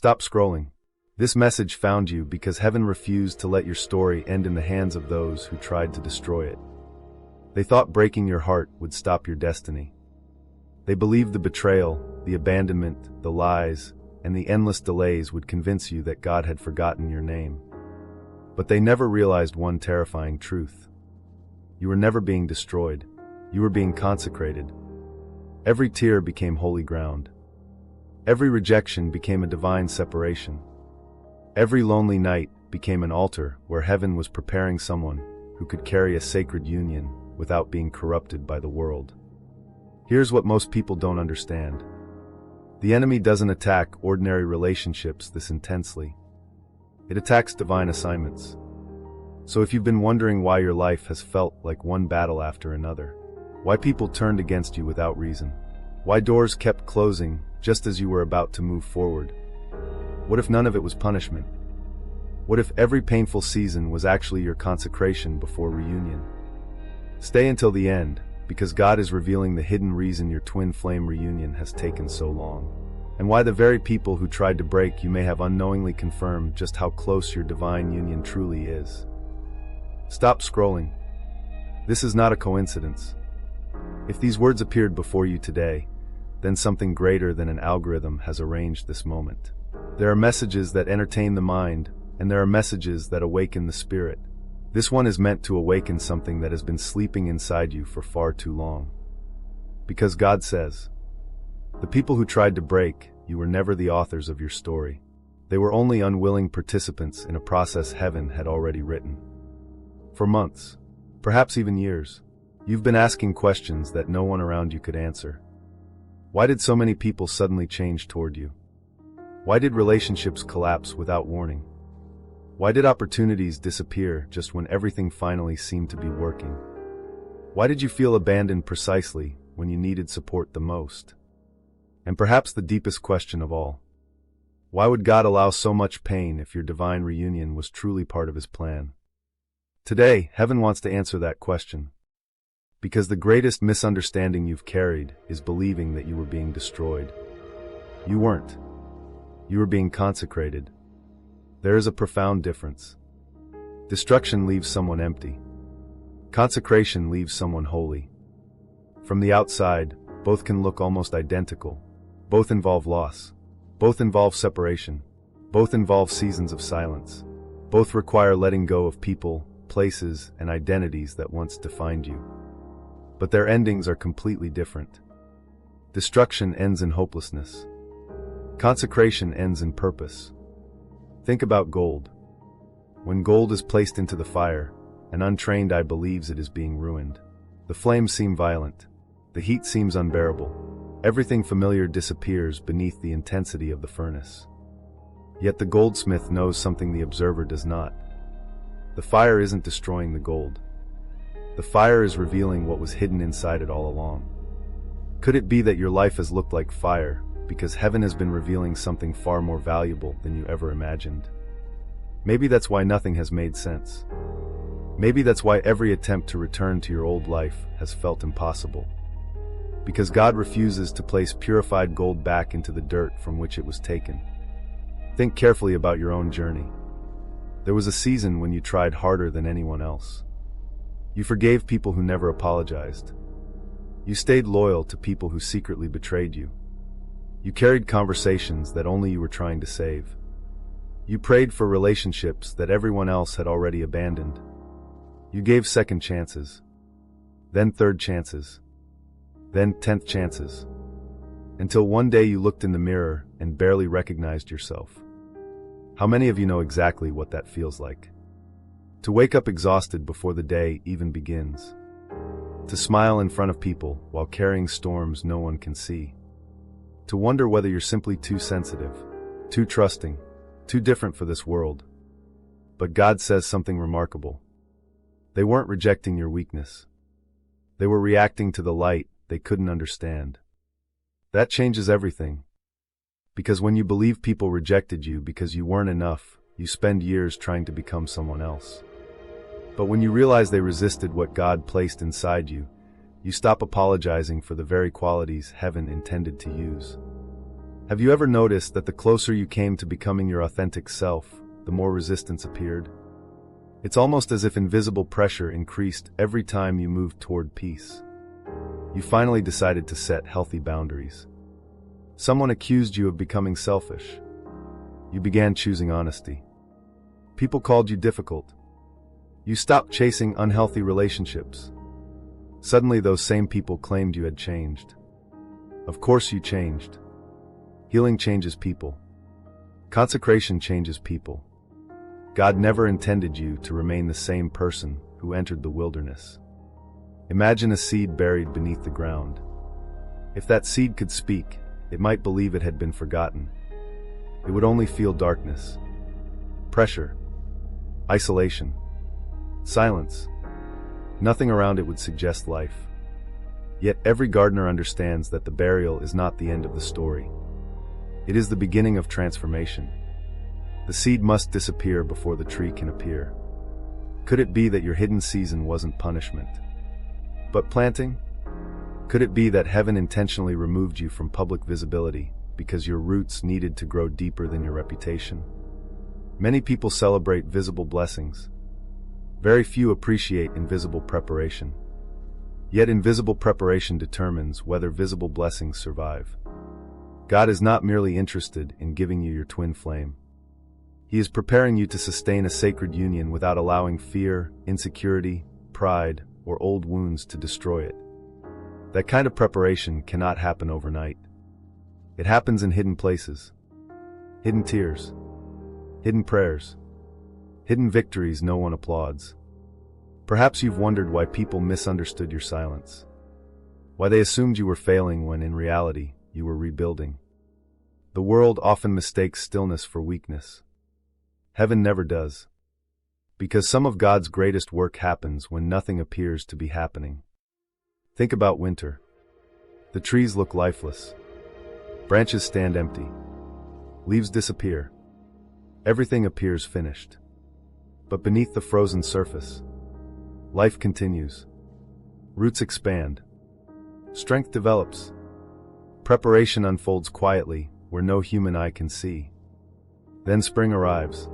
Stop scrolling. This message found you because heaven refused to let your story end in the hands of those who tried to destroy it. They thought breaking your heart would stop your destiny. They believed the betrayal, the abandonment, the lies, and the endless delays would convince you that God had forgotten your name. But they never realized one terrifying truth. You were never being destroyed. You were being consecrated. Every tear became holy ground. Every rejection became a divine separation. Every lonely night became an altar where heaven was preparing someone who could carry a sacred union without being corrupted by the world. Here's what most people don't understand. The enemy doesn't attack ordinary relationships this intensely. It attacks divine assignments. So if you've been wondering why your life has felt like one battle after another, why people turned against you without reason, why doors kept closing just as you were about to move forward, what if none of it was punishment? What if every painful season was actually your consecration before reunion? Stay until the end, because God is revealing the hidden reason your twin flame reunion has taken so long, and why the very people who tried to break you may have unknowingly confirmed just how close your divine union truly is. Stop scrolling. This is not a coincidence. If these words appeared before you today, then something greater than an algorithm has arranged this moment. There are messages that entertain the mind, and there are messages that awaken the spirit. This one is meant to awaken something that has been sleeping inside you for far too long. Because God says, the people who tried to break you were never the authors of your story. They were only unwilling participants in a process heaven had already written. For months, perhaps even years, you've been asking questions that no one around you could answer. Why did so many people suddenly change toward you? Why did relationships collapse without warning? Why did opportunities disappear just when everything finally seemed to be working? Why did you feel abandoned precisely when you needed support the most? And perhaps the deepest question of all, why would God allow so much pain if your divine reunion was truly part of His plan? Today, heaven wants to answer that question. Because the greatest misunderstanding you've carried is believing that you were being destroyed. You weren't. You were being consecrated. There is a profound difference. Destruction leaves someone empty. Consecration leaves someone holy. From the outside, both can look almost identical. Both involve loss. Both involve separation. Both involve seasons of silence. Both require letting go of people, places, and identities that once defined you. But their endings are completely different. Destruction ends in hopelessness. Consecration ends in purpose. Think about gold. When gold is placed into the fire, an untrained eye believes it is being ruined. The flames seem violent. The heat seems unbearable. Everything familiar disappears beneath the intensity of the furnace. Yet the goldsmith knows something the observer does not. The fire isn't destroying the gold. The fire is revealing what was hidden inside it all along. Could it be that your life has looked like fire because heaven has been revealing something far more valuable than you ever imagined? Maybe that's why nothing has made sense. Maybe that's why every attempt to return to your old life has felt impossible. Because God refuses to place purified gold back into the dirt from which it was taken. Think carefully about your own journey. There was a season when you tried harder than anyone else. You forgave people who never apologized. You stayed loyal to people who secretly betrayed you. You carried conversations that only you were trying to save. You prayed for relationships that everyone else had already abandoned. You gave second chances, then third chances, then 10th chances, until one day you looked in the mirror and barely recognized yourself. How many of you know exactly what that feels like? To wake up exhausted before the day even begins. To smile in front of people while carrying storms no one can see. To wonder whether you're simply too sensitive, too trusting, too different for this world. But God says something remarkable. They weren't rejecting your weakness. They were reacting to the light they couldn't understand. That changes everything. Because when you believe people rejected you because you weren't enough, you spend years trying to become someone else. But when you realize they resisted what God placed inside you, you stop apologizing for the very qualities heaven intended to use. Have you ever noticed that the closer you came to becoming your authentic self, the more resistance appeared? It's almost as if invisible pressure increased every time you moved toward peace. You finally decided to set healthy boundaries. Someone accused you of becoming selfish. You began choosing honesty. People called you difficult. You stopped chasing unhealthy relationships. Suddenly those same people claimed you had changed. Of course you changed. Healing changes people. Consecration changes people. God never intended you to remain the same person who entered the wilderness. Imagine a seed buried beneath the ground. If that seed could speak, it might believe it had been forgotten. It would only feel darkness, pressure, isolation, silence. Nothing around it would suggest life. Yet every gardener understands that the burial is not the end of the story. It is the beginning of transformation. The seed must disappear before the tree can appear. Could it be that your hidden season wasn't punishment, but planting? Could it be that heaven intentionally removed you from public visibility because your roots needed to grow deeper than your reputation? Many people celebrate visible blessings. Very few appreciate invisible preparation. Yet invisible preparation determines whether visible blessings survive. God is not merely interested in giving you your twin flame. He is preparing you to sustain a sacred union without allowing fear, insecurity, pride, or old wounds to destroy it. That kind of preparation cannot happen overnight. It happens in hidden places. Hidden tears. Hidden prayers. Hidden victories no one applauds. Perhaps you've wondered why people misunderstood your silence. Why they assumed you were failing when in reality, you were rebuilding. The world often mistakes stillness for weakness. Heaven never does. Because some of God's greatest work happens when nothing appears to be happening. Think about winter. The trees look lifeless. Branches stand empty. Leaves disappear. Everything appears finished. But beneath the frozen surface, life continues. Roots expand. Strength develops. Preparation unfolds quietly where no human eye can see. Then spring arrives.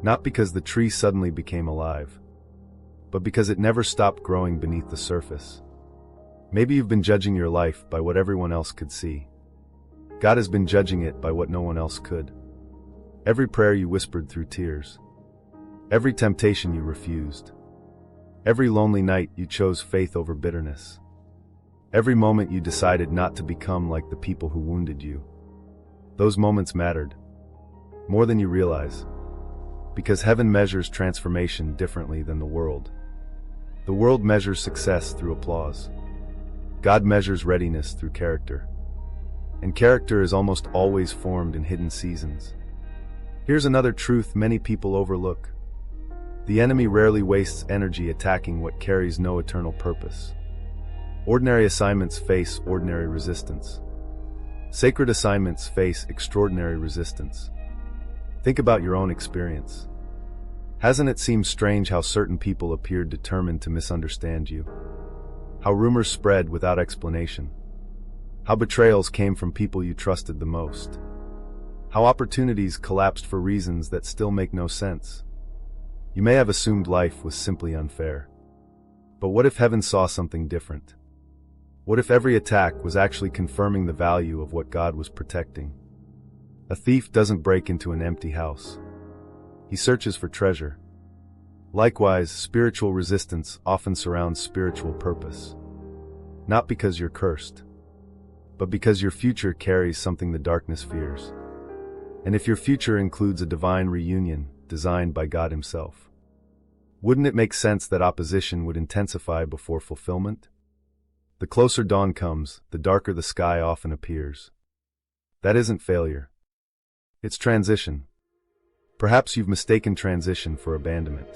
Not because the tree suddenly became alive, but because it never stopped growing beneath the surface. Maybe you've been judging your life by what everyone else could see. God has been judging it by what no one else could. Every prayer you whispered through tears. Every temptation you refused. Every lonely night you chose faith over bitterness. Every moment you decided not to become like the people who wounded you. Those moments mattered. More than you realize. Because heaven measures transformation differently than the world. The world measures success through applause. God measures readiness through character. And character is almost always formed in hidden seasons. Here's another truth many people overlook. The enemy rarely wastes energy attacking what carries no eternal purpose. Ordinary assignments face ordinary resistance. Sacred assignments face extraordinary resistance. Think about your own experience. Hasn't it seemed strange how certain people appeared determined to misunderstand you? How rumors spread without explanation? How betrayals came from people you trusted the most? How opportunities collapsed for reasons that still make no sense? You may have assumed life was simply unfair. But what if heaven saw something different? What if every attack was actually confirming the value of what God was protecting? A thief doesn't break into an empty house. He searches for treasure. Likewise, spiritual resistance often surrounds spiritual purpose. Not because you're cursed, but because your future carries something the darkness fears. And if your future includes a divine reunion designed by God Himself, wouldn't it make sense that opposition would intensify before fulfillment? The closer dawn comes, the darker the sky often appears. That isn't failure. It's transition. Perhaps you've mistaken transition for abandonment.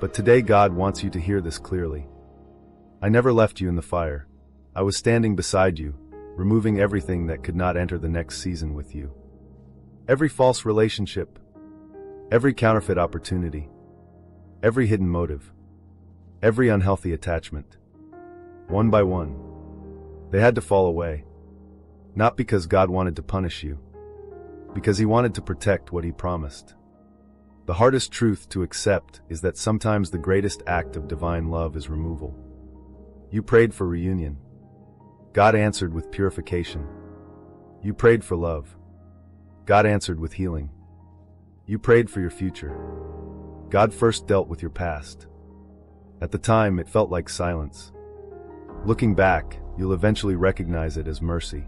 But today God wants you to hear this clearly. I never left you in the fire. I was standing beside you, removing everything that could not enter the next season with you. Every false relationship, every counterfeit opportunity, every hidden motive, every unhealthy attachment. One by one, they had to fall away. Not because God wanted to punish you, because He wanted to protect what He promised. The hardest truth to accept is that sometimes the greatest act of divine love is removal. You prayed for reunion. God answered with purification. You prayed for love. God answered with healing. You prayed for your future. God first dealt with your past. At the time, it felt like silence. Looking back, you'll eventually recognize it as mercy.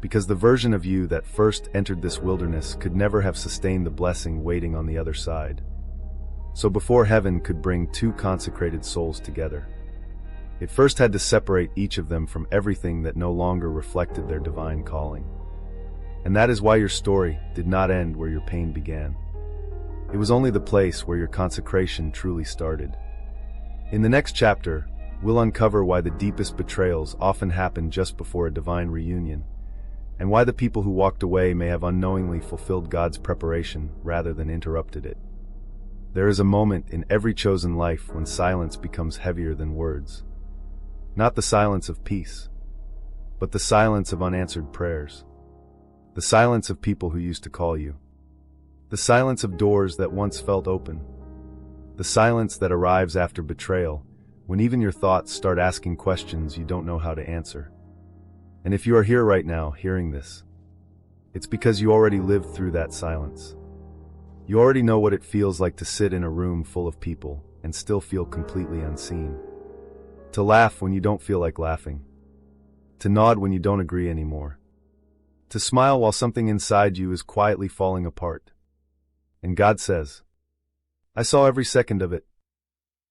Because the version of you that first entered this wilderness could never have sustained the blessing waiting on the other side. So before heaven could bring two consecrated souls together, it first had to separate each of them from everything that no longer reflected their divine calling. And that is why your story did not end where your pain began. It was only the place where your consecration truly started. In the next chapter, we'll uncover why the deepest betrayals often happen just before a divine reunion, and why the people who walked away may have unknowingly fulfilled God's preparation rather than interrupted it. There is a moment in every chosen life when silence becomes heavier than words. Not the silence of peace, but the silence of unanswered prayers. The silence of people who used to call you. The silence of doors that once felt open. The silence that arrives after betrayal, when even your thoughts start asking questions you don't know how to answer. And if you are here right now, hearing this, it's because you already lived through that silence. You already know what it feels like to sit in a room full of people and still feel completely unseen. To laugh when you don't feel like laughing. To nod when you don't agree anymore. To smile while something inside you is quietly falling apart. And God says, I saw every second of it.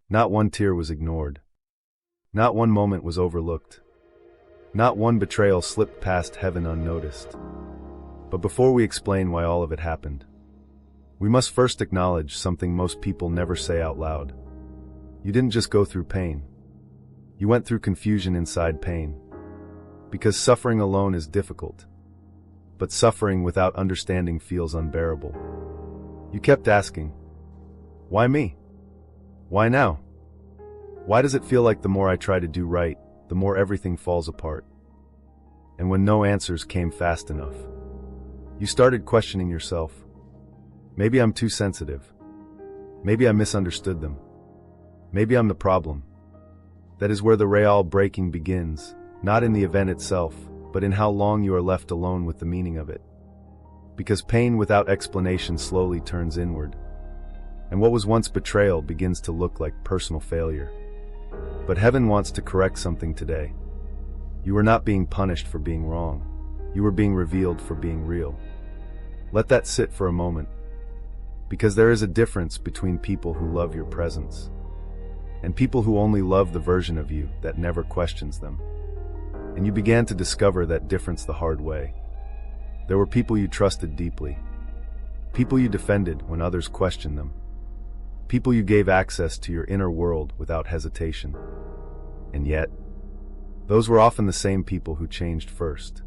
Not one tear was ignored. Not one moment was overlooked. Not one betrayal slipped past heaven unnoticed. But before we explain why all of it happened, we must first acknowledge something most people never say out loud. You didn't just go through pain. You went through confusion inside pain. Because suffering alone is difficult. But suffering without understanding feels unbearable. You kept asking, why me? Why now? Why does it feel like the more I try to do right, the more everything falls apart? And when no answers came fast enough, you started questioning yourself. Maybe I'm too sensitive. Maybe I misunderstood them. Maybe I'm the problem. That is where the real breaking begins, not in the event itself, but in how long you are left alone with the meaning of it. Because pain without explanation slowly turns inward. And what was once betrayal begins to look like personal failure. But heaven wants to correct something today. You were not being punished for being wrong. You were being revealed for being real. Let that sit for a moment. Because there is a difference between people who love your presence and people who only love the version of you that never questions them. And you began to discover that difference the hard way. There were people you trusted deeply. People you defended when others questioned them. People you gave access to your inner world without hesitation. And yet, those were often the same people who changed first.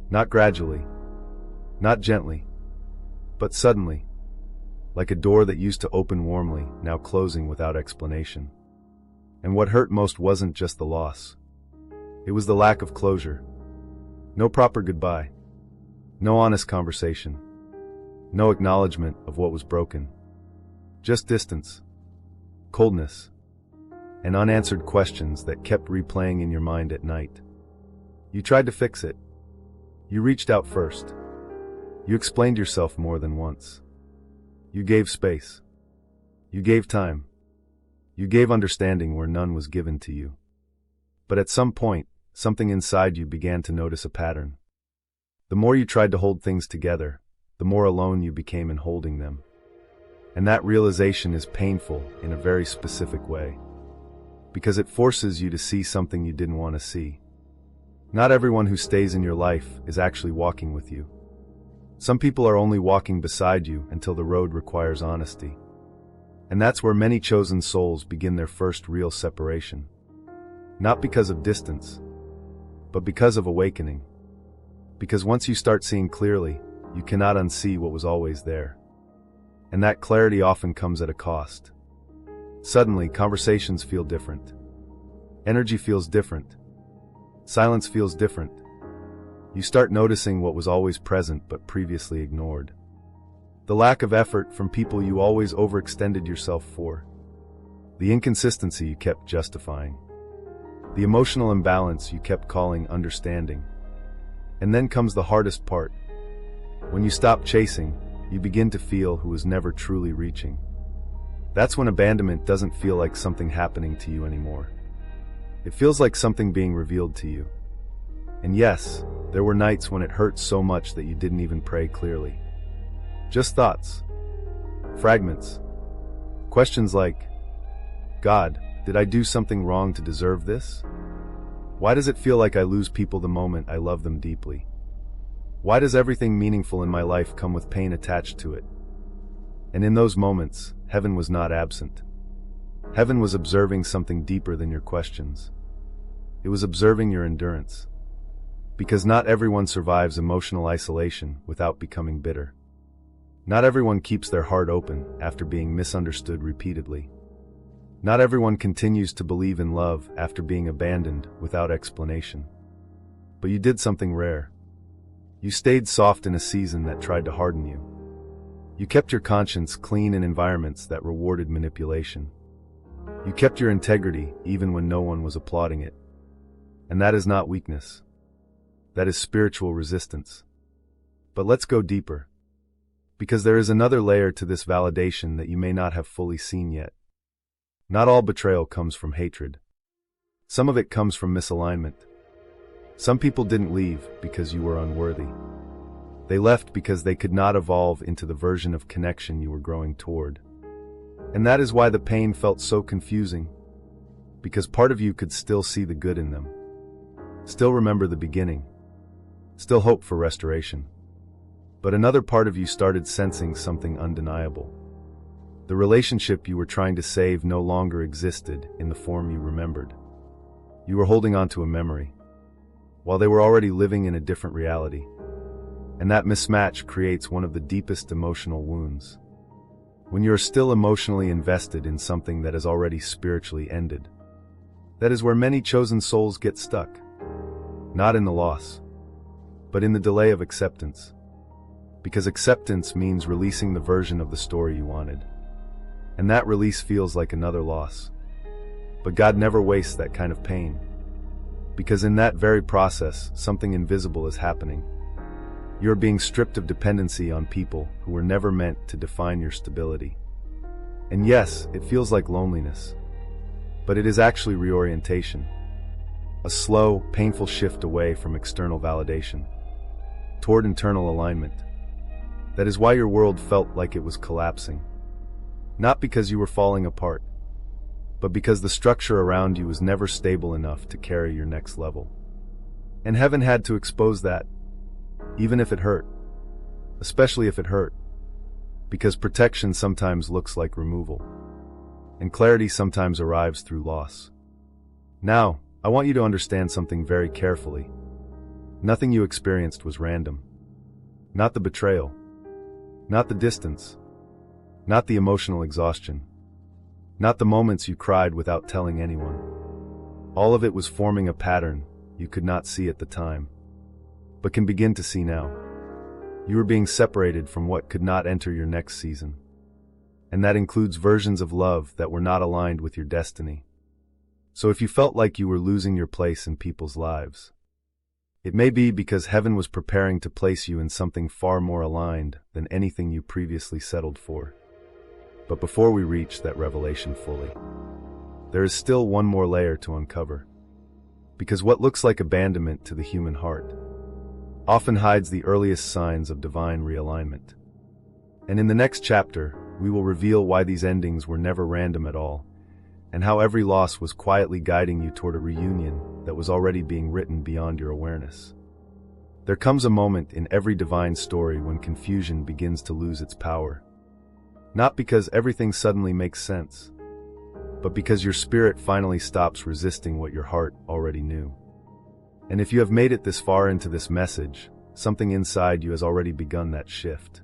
Not gradually, not gently, but suddenly, like a door that used to open warmly, now closing without explanation. And what hurt most wasn't just the loss. It was the lack of closure. No proper goodbye. No honest conversation. No acknowledgement of what was broken. Just distance, coldness, and unanswered questions that kept replaying in your mind at night. You tried to fix it. You reached out first. You explained yourself more than once. You gave space. You gave time. You gave understanding where none was given to you. But at some point, something inside you began to notice a pattern. The more you tried to hold things together, the more alone you became in holding them. And that realization is painful in a very specific way. Because it forces you to see something you didn't want to see. Not everyone who stays in your life is actually walking with you. Some people are only walking beside you until the road requires honesty. And that's where many chosen souls begin their first real separation. Not because of distance, but because of awakening. Because once you start seeing clearly, you cannot unsee what was always there. And that clarity often comes at a cost. Suddenly, conversations feel different. Energy feels different. Silence feels different. You start noticing what was always present but previously ignored. The lack of effort from people you always overextended yourself for. The inconsistency you kept justifying. The emotional imbalance you kept calling understanding. And then comes the hardest part. When you stop chasing, you begin to feel who was never truly reaching. That's when abandonment doesn't feel like something happening to you anymore. It feels like something being revealed to you. And yes, there were nights when it hurt so much that you didn't even pray clearly. Just thoughts. Fragments. Questions like, God, did I do something wrong to deserve this? Why does it feel like I lose people the moment I love them deeply? Why does everything meaningful in my life come with pain attached to it? And in those moments, heaven was not absent. Heaven was observing something deeper than your questions. It was observing your endurance. Because not everyone survives emotional isolation without becoming bitter. Not everyone keeps their heart open after being misunderstood repeatedly. Not everyone continues to believe in love after being abandoned without explanation. But you did something rare. You stayed soft in a season that tried to harden you. You kept your conscience clean in environments that rewarded manipulation. You kept your integrity even when no one was applauding it. And that is not weakness. That is spiritual resistance. But let's go deeper. Because there is another layer to this validation that you may not have fully seen yet. Not all betrayal comes from hatred. Some of it comes from misalignment. Some people didn't leave because you were unworthy. They left because they could not evolve into the version of connection you were growing toward. And that is why the pain felt so confusing. Because part of you could still see the good in them. Still remember the beginning. Still hope for restoration. But another part of you started sensing something undeniable. The relationship you were trying to save no longer existed in the form you remembered. You were holding on to a memory, while they were already living in a different reality. And that mismatch creates one of the deepest emotional wounds. When you are still emotionally invested in something that has already spiritually ended. That is where many chosen souls get stuck. Not in the loss, but in the delay of acceptance. Because acceptance means releasing the version of the story you wanted. And that release feels like another loss. But God never wastes that kind of pain. Because in that very process, something invisible is happening. You're being stripped of dependency on people who were never meant to define your stability. And yes, it feels like loneliness. But it is actually reorientation. A slow, painful shift away from external validation. Toward internal alignment. That is why your world felt like it was collapsing. Not because you were falling apart, but because the structure around you was never stable enough to carry your next level. And heaven had to expose that, even if it hurt. Especially if it hurt. Because protection sometimes looks like removal. And clarity sometimes arrives through loss. Now, I want you to understand something very carefully. Nothing you experienced was random. Not the betrayal. Not the distance. Not the emotional exhaustion. Not the moments you cried without telling anyone. All of it was forming a pattern you could not see at the time, but can begin to see now. You were being separated from what could not enter your next season. And that includes versions of love that were not aligned with your destiny. So if you felt like you were losing your place in people's lives, it may be because heaven was preparing to place you in something far more aligned than anything you previously settled for. But before we reach that revelation fully, there is still one more layer to uncover. Because what looks like abandonment to the human heart often hides the earliest signs of divine realignment. And in the next chapter, we will reveal why these endings were never random at all, and how every loss was quietly guiding you toward a reunion that was already being written beyond your awareness. There comes a moment in every divine story when confusion begins to lose its power. Not because everything suddenly makes sense, but because your spirit finally stops resisting what your heart already knew. And if you have made it this far into this message, something inside you has already begun that shift.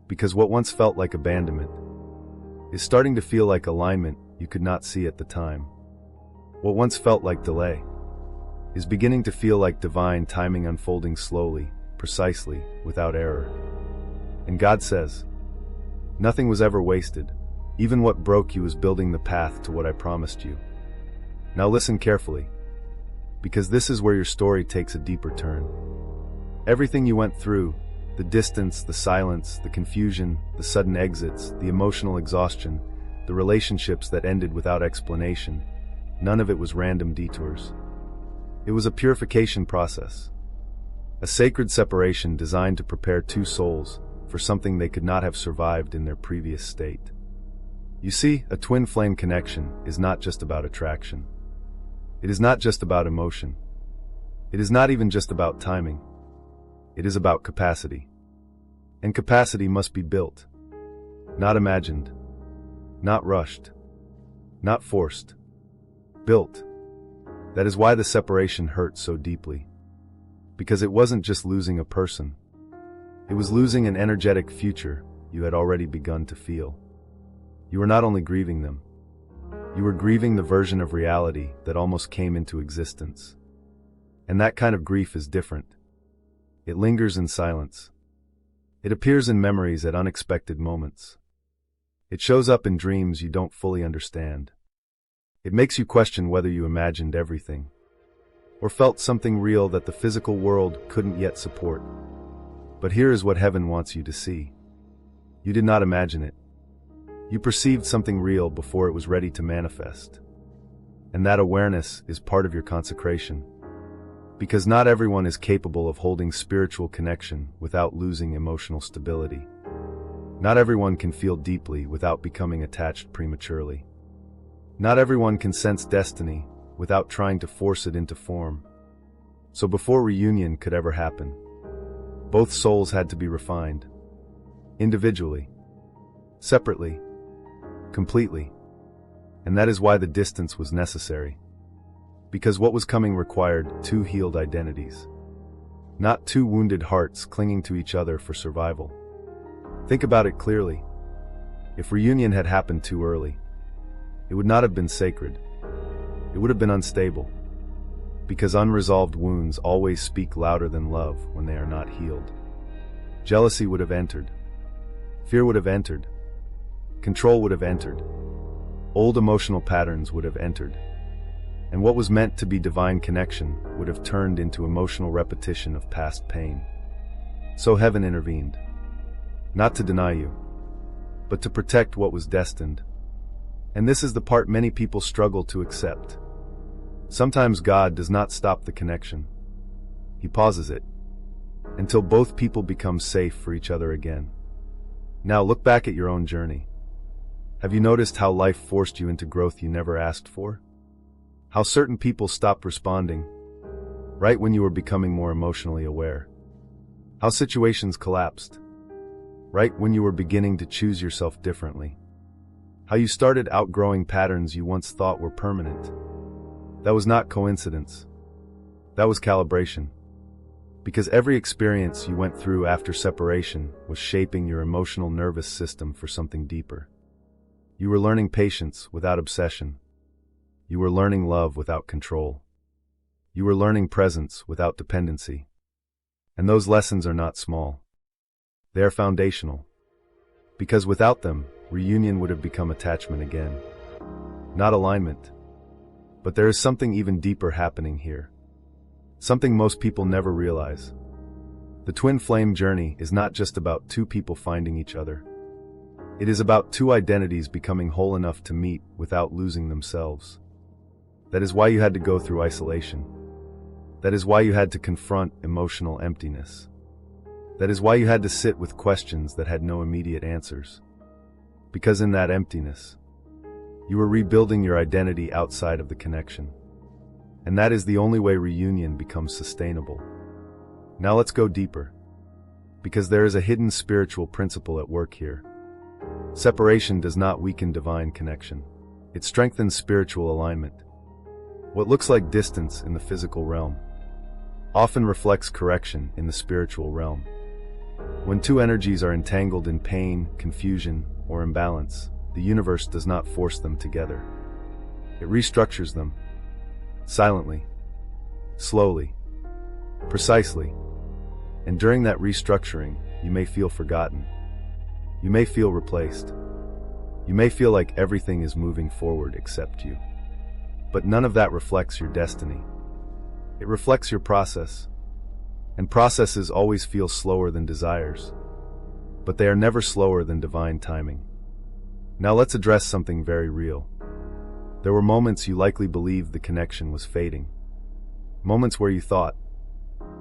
Because what once felt like abandonment is starting to feel like alignment you could not see at the time. What once felt like delay is beginning to feel like divine timing unfolding slowly, precisely, without error. And God says, nothing was ever wasted. Even what broke you is building the path to what I promised you. Now listen carefully, because this is where your story takes a deeper turn. Everything you went through, the distance, the silence, the confusion, the sudden exits, the emotional exhaustion, the relationships that ended without explanation, none of it was random detours. It was a purification process. A sacred separation designed to prepare two souls for something they could not have survived in their previous state. You see, a twin flame connection is not just about attraction. It is not just about emotion. It is not even just about timing. It is about capacity. And capacity must be built, not imagined, not rushed, not forced. Built. That is why the separation hurt so deeply. Because it wasn't just losing a person. It was losing an energetic future you had already begun to feel. You were not only grieving them, you were grieving the version of reality that almost came into existence. And that kind of grief is different. It lingers in silence. It appears in memories at unexpected moments. It shows up in dreams you don't fully understand. It makes you question whether you imagined everything, or felt something real that the physical world couldn't yet support. But here is what heaven wants you to see. You did not imagine it. You perceived something real before it was ready to manifest. And that awareness is part of your consecration. Because not everyone is capable of holding spiritual connection without losing emotional stability. Not everyone can feel deeply without becoming attached prematurely. Not everyone can sense destiny without trying to force it into form. So before reunion could ever happen, both souls had to be refined. Individually. Separately. Completely. And that is why the distance was necessary. Because what was coming required two healed identities. Not two wounded hearts clinging to each other for survival. Think about it clearly. If reunion had happened too early, it would not have been sacred. It would have been unstable. Because unresolved wounds always speak louder than love when they are not healed. Jealousy would have entered. Fear would have entered. Control would have entered. Old emotional patterns would have entered. And what was meant to be divine connection would have turned into emotional repetition of past pain. So heaven intervened. Not to deny you, but to protect what was destined. And this is the part many people struggle to accept. Sometimes God does not stop the connection. He pauses it, until both people become safe for each other again. Now look back at your own journey. Have you noticed how life forced you into growth you never asked for? How certain people stopped responding, right when you were becoming more emotionally aware? How situations collapsed, right when you were beginning to choose yourself differently? How you started outgrowing patterns you once thought were permanent? That was not coincidence. That was calibration. Because every experience you went through after separation was shaping your emotional nervous system for something deeper. You were learning patience without obsession. You were learning love without control. You were learning presence without dependency. And those lessons are not small. They are foundational. Because without them, reunion would have become attachment again. Not alignment. But there is something even deeper happening here. Something most people never realize. The twin flame journey is not just about two people finding each other. It is about two identities becoming whole enough to meet without losing themselves. That is why you had to go through isolation. That is why you had to confront emotional emptiness. That is why you had to sit with questions that had no immediate answers. Because in that emptiness, you were rebuilding your identity outside of the connection. And that is the only way reunion becomes sustainable. Now let's go deeper. Because there is a hidden spiritual principle at work here. Separation does not weaken divine connection. It strengthens spiritual alignment. What looks like distance in the physical realm often reflects correction in the spiritual realm. When two energies are entangled in pain, confusion, or imbalance, the universe does not force them together. It restructures them. Silently. slowly, precisely. And during that restructuring, you may feel forgotten. You may feel replaced. You may feel like everything is moving forward except you. But none of that reflects your destiny. It reflects your process. And processes always feel slower than desires. But they are never slower than divine timing. Now let's address something very real. There were moments you likely believed the connection was fading. Moments where you thought,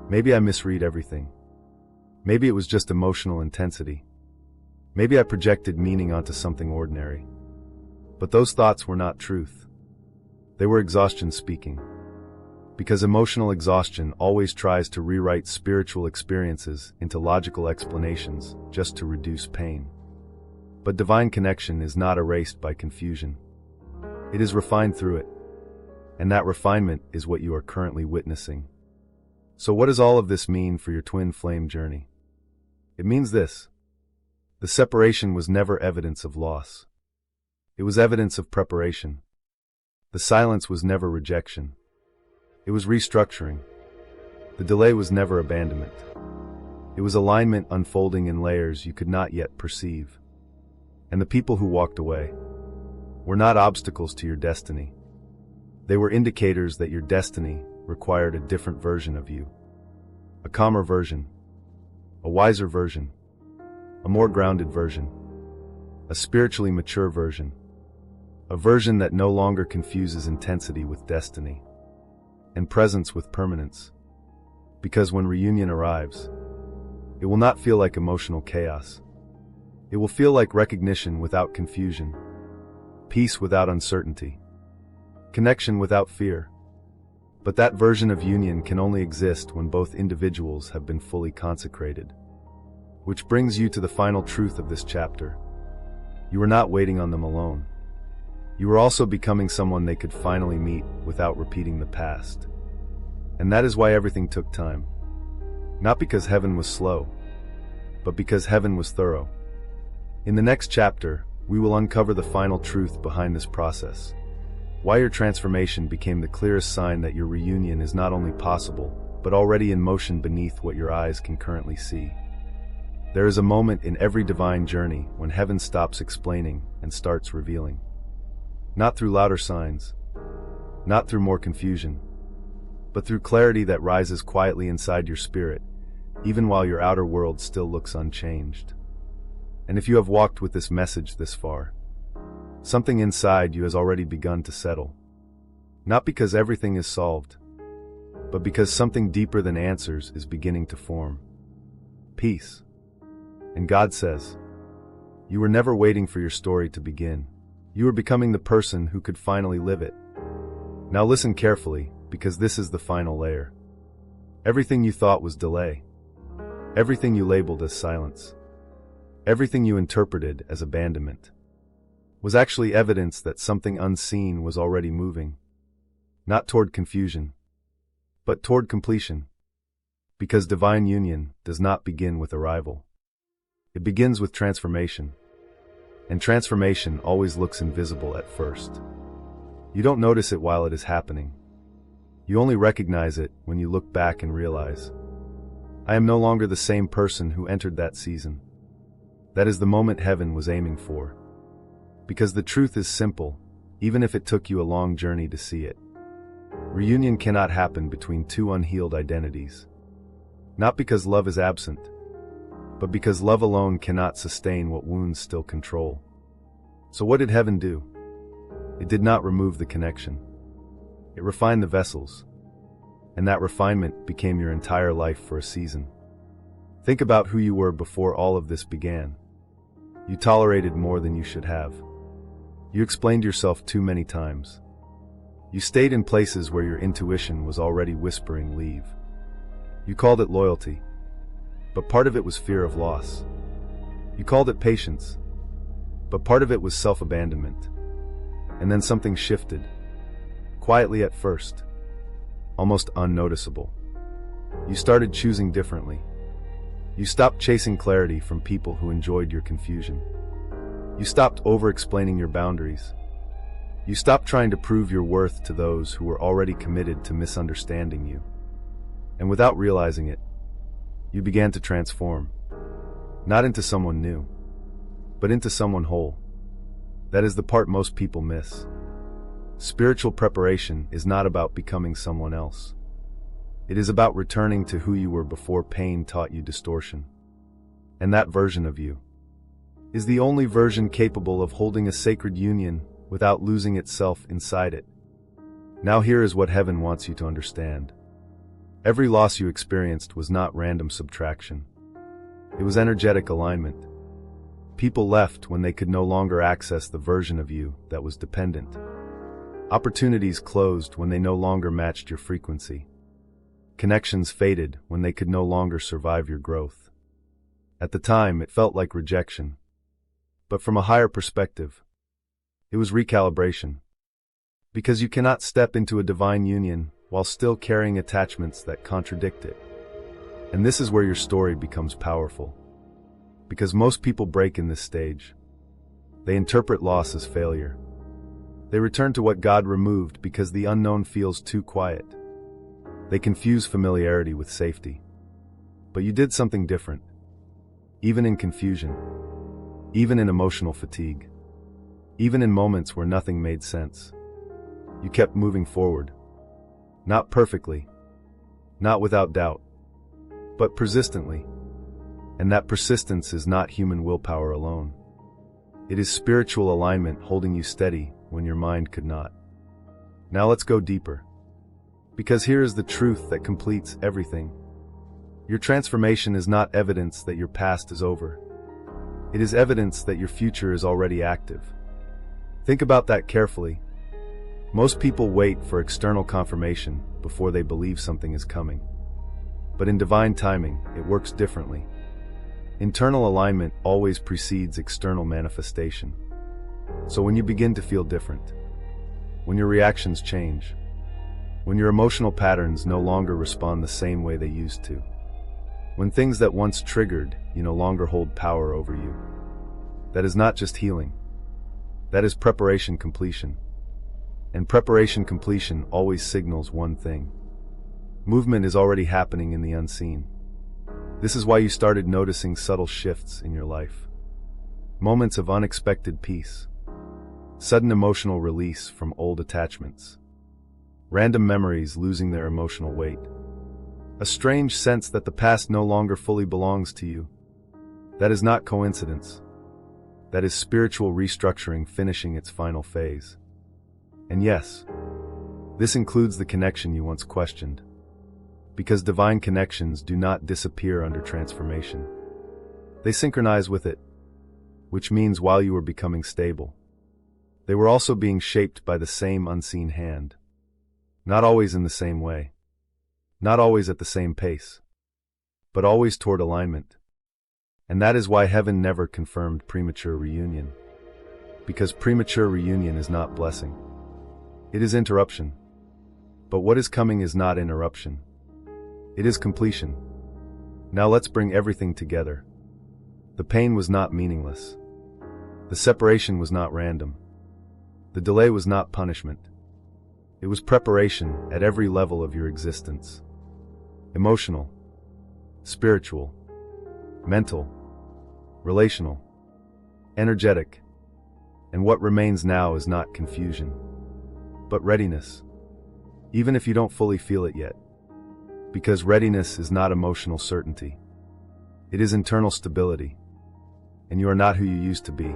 maybe I misread everything. Maybe it was just emotional intensity. Maybe I projected meaning onto something ordinary. But those thoughts were not truth. They were exhaustion speaking. Because emotional exhaustion always tries to rewrite spiritual experiences into logical explanations just to reduce pain. But divine connection is not erased by confusion. It is refined through it. And that refinement is what you are currently witnessing. So what does all of this mean for your twin flame journey? It means this. The separation was never evidence of loss. It was evidence of preparation. The silence was never rejection. It was restructuring. The delay was never abandonment. It was alignment unfolding in layers you could not yet perceive. And the people who walked away were not obstacles to your destiny. They were indicators that your destiny required a different version of you. A calmer version. A wiser version. A more grounded version. A spiritually mature version. A version that no longer confuses intensity with destiny. And presence with permanence. Because when reunion arrives, it will not feel like emotional chaos. It will feel like recognition without confusion. Peace without uncertainty. Connection without fear. But that version of union can only exist when both individuals have been fully consecrated. Which brings you to the final truth of this chapter. You were not waiting on them alone. You were also becoming someone they could finally meet without repeating the past. And that is why everything took time. Not because heaven was slow, but because heaven was thorough. In the next chapter, we will uncover the final truth behind this process. Why your transformation became the clearest sign that your reunion is not only possible, but already in motion beneath what your eyes can currently see. There is a moment in every divine journey when heaven stops explaining and starts revealing. Not through louder signs, not through more confusion, but through clarity that rises quietly inside your spirit, even while your outer world still looks unchanged. And if you have walked with this message this far, something inside you has already begun to settle. Not because everything is solved, but because something deeper than answers is beginning to form. Peace. And God says, you were never waiting for your story to begin. You were becoming the person who could finally live it. Now listen carefully, because this is the final layer. Everything you thought was delay. Everything you labeled as silence. Everything you interpreted as abandonment was actually evidence that something unseen was already moving. Not toward confusion, but toward completion. Because divine union does not begin with arrival. It begins with transformation. And transformation always looks invisible at first. You don't notice it while it is happening. You only recognize it when you look back and realize, I am no longer the same person who entered that season. That is the moment heaven was aiming for. Because the truth is simple, even if it took you a long journey to see it. Reunion cannot happen between two unhealed identities. Not because love is absent, but because love alone cannot sustain what wounds still control. So what did heaven do? It did not remove the connection. It refined the vessels. And that refinement became your entire life for a season. Think about who you were before all of this began. You tolerated more than you should have. You explained yourself too many times. You stayed in places where your intuition was already whispering leave. You called it loyalty, but part of it was fear of loss. You called it patience, but part of it was self-abandonment. And then something shifted, quietly at first, almost unnoticeable. You started choosing differently. You stopped chasing clarity from people who enjoyed your confusion. You stopped over-explaining your boundaries. You stopped trying to prove your worth to those who were already committed to misunderstanding you. And without realizing it, you began to transform, not into someone new, but into someone whole. That is the part most people miss. Spiritual preparation is not about becoming someone else. It is about returning to who you were before pain taught you distortion. And that version of you is the only version capable of holding a sacred union without losing itself inside it. Now here is what heaven wants you to understand. Every loss you experienced was not random subtraction. It was energetic alignment. People left when they could no longer access the version of you that was dependent. Opportunities closed when they no longer matched your frequency. Connections faded when they could no longer survive your growth. At the time, it felt like rejection. But from a higher perspective, it was recalibration. Because you cannot step into a divine union while still carrying attachments that contradict it. And this is where your story becomes powerful. Because most people break in this stage. They interpret loss as failure. They return to what God removed because the unknown feels too quiet. They confuse familiarity with safety. But you did something different. Even in confusion. Even in emotional fatigue. Even in moments where nothing made sense. You kept moving forward. Not perfectly. Not without doubt. But persistently. And that persistence is not human willpower alone. It is spiritual alignment holding you steady when your mind could not. Now let's go deeper. Because here is the truth that completes everything. Your transformation is not evidence that your past is over. It is evidence that your future is already active. Think about that carefully. Most people wait for external confirmation before they believe something is coming. But in divine timing, it works differently. Internal alignment always precedes external manifestation. So when you begin to feel different, when your reactions change, when your emotional patterns no longer respond the same way they used to, when things that once triggered you no longer hold power over you, that is not just healing. That is preparation completion. And preparation completion always signals one thing. Movement is already happening in the unseen. This is why you started noticing subtle shifts in your life. Moments of unexpected peace. Sudden emotional release from old attachments. Random memories losing their emotional weight. A strange sense that the past no longer fully belongs to you. That is not coincidence. That is spiritual restructuring finishing its final phase. And yes, this includes the connection you once questioned. Because divine connections do not disappear under transformation. They synchronize with it, which means while you were becoming stable, they were also being shaped by the same unseen hand. Not always in the same way. Not always at the same pace. But always toward alignment. And that is why heaven never confirmed premature reunion. Because premature reunion is not blessing. It is interruption. But what is coming is not interruption. It is completion. Now let's bring everything together. The pain was not meaningless. The separation was not random. The delay was not punishment. It was preparation at every level of your existence. Emotional, spiritual, mental, relational, energetic. And what remains now is not confusion, but readiness. Even if you don't fully feel it yet. Because readiness is not emotional certainty. It is internal stability. And you are not who you used to be.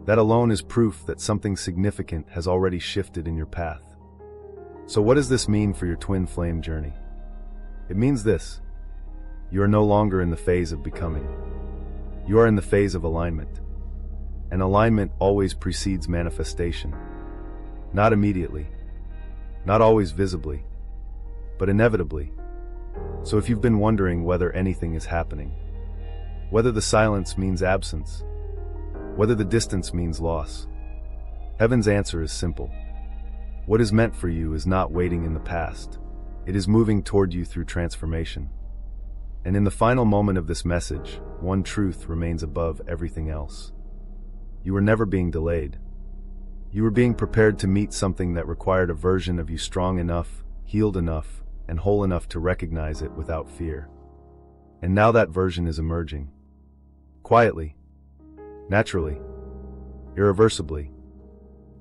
That alone is proof that something significant has already shifted in your path. So what does this mean for your twin flame journey? It means this. You are no longer in the phase of becoming. You are in the phase of alignment. And alignment always precedes manifestation. Not immediately. Not always visibly. But inevitably. So if you've been wondering whether anything is happening, whether the silence means absence, whether the distance means loss, heaven's answer is simple. What is meant for you is not waiting in the past. It is moving toward you through transformation. And in the final moment of this message, one truth remains above everything else. You were never being delayed. You were being prepared to meet something that required a version of you strong enough, healed enough, and whole enough to recognize it without fear. And now that version is emerging. Quietly, naturally, irreversibly.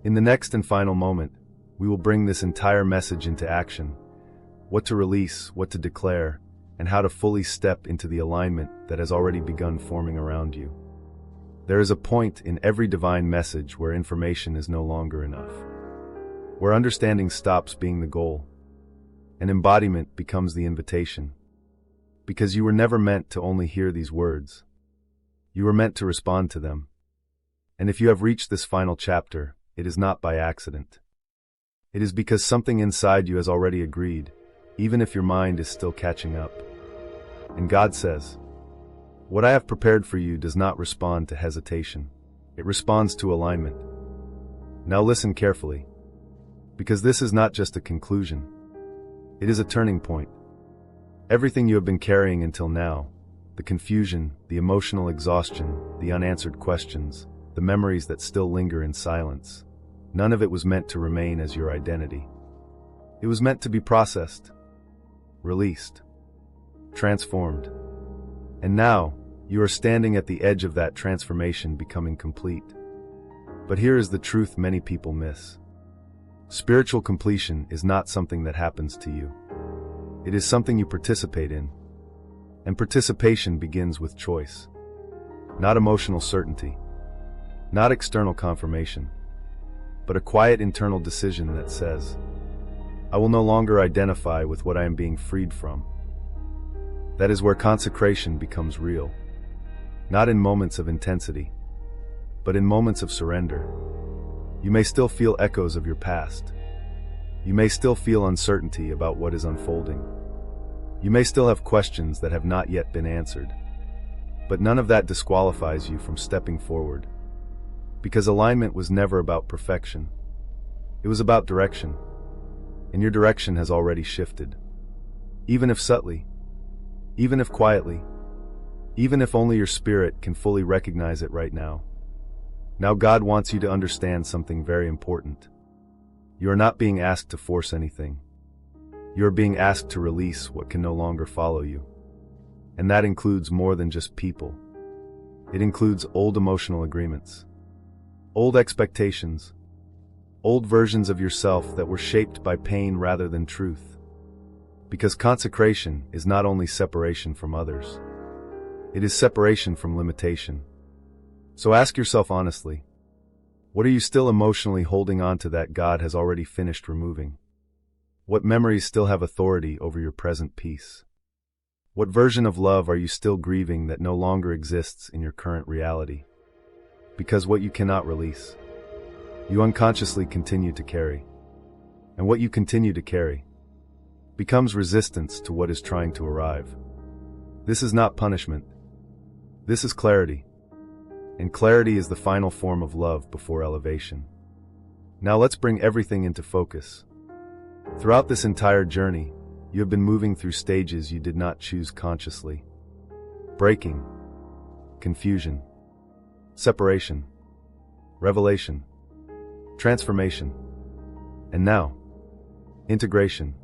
In the next and final moment, we will bring this entire message into action. What to release, what to declare, and how to fully step into the alignment that has already begun forming around you. There is a point in every divine message where information is no longer enough, where understanding stops being the goal, and embodiment becomes the invitation. Because you were never meant to only hear these words. You were meant to respond to them. And if you have reached this final chapter, it is not by accident. It is because something inside you has already agreed, even if your mind is still catching up. And God says, "What I have prepared for you does not respond to hesitation. It responds to alignment." Now listen carefully, because this is not just a conclusion. It is a turning point. Everything you have been carrying until now, the confusion, the emotional exhaustion, the unanswered questions, the memories that still linger in silence, none of it was meant to remain as your identity. It was meant to be processed, released, transformed. And now, you are standing at the edge of that transformation becoming complete. But here is the truth many people miss. Spiritual completion is not something that happens to you. It is something you participate in. And participation begins with choice. Not emotional certainty. Not external confirmation. But a quiet internal decision that says, "I will no longer identify with what I am being freed from." That is where consecration becomes real. Not in moments of intensity, but in moments of surrender. You may still feel echoes of your past. You may still feel uncertainty about what is unfolding. You may still have questions that have not yet been answered. But none of that disqualifies you from stepping forward. Because alignment was never about perfection. It was about direction. And your direction has already shifted. Even if subtly, even if quietly, even if only your spirit can fully recognize it right now. Now God wants you to understand something very important. You are not being asked to force anything. You are being asked to release what can no longer follow you. And that includes more than just people. It includes old emotional agreements, old expectations, old versions of yourself that were shaped by pain rather than truth. Because consecration is not only separation from others. It is separation from limitation. So ask yourself honestly, what are you still emotionally holding on to that God has already finished removing? What memories still have authority over your present peace? What version of love are you still grieving that no longer exists in your current reality? Because what you cannot release, you unconsciously continue to carry. And what you continue to carry becomes resistance to what is trying to arrive. This is not punishment. This is clarity. And clarity is the final form of love before elevation. Now let's bring everything into focus. Throughout this entire journey, you have been moving through stages you did not choose consciously. Breaking, confusion, separation, revelation, transformation, and now, integration.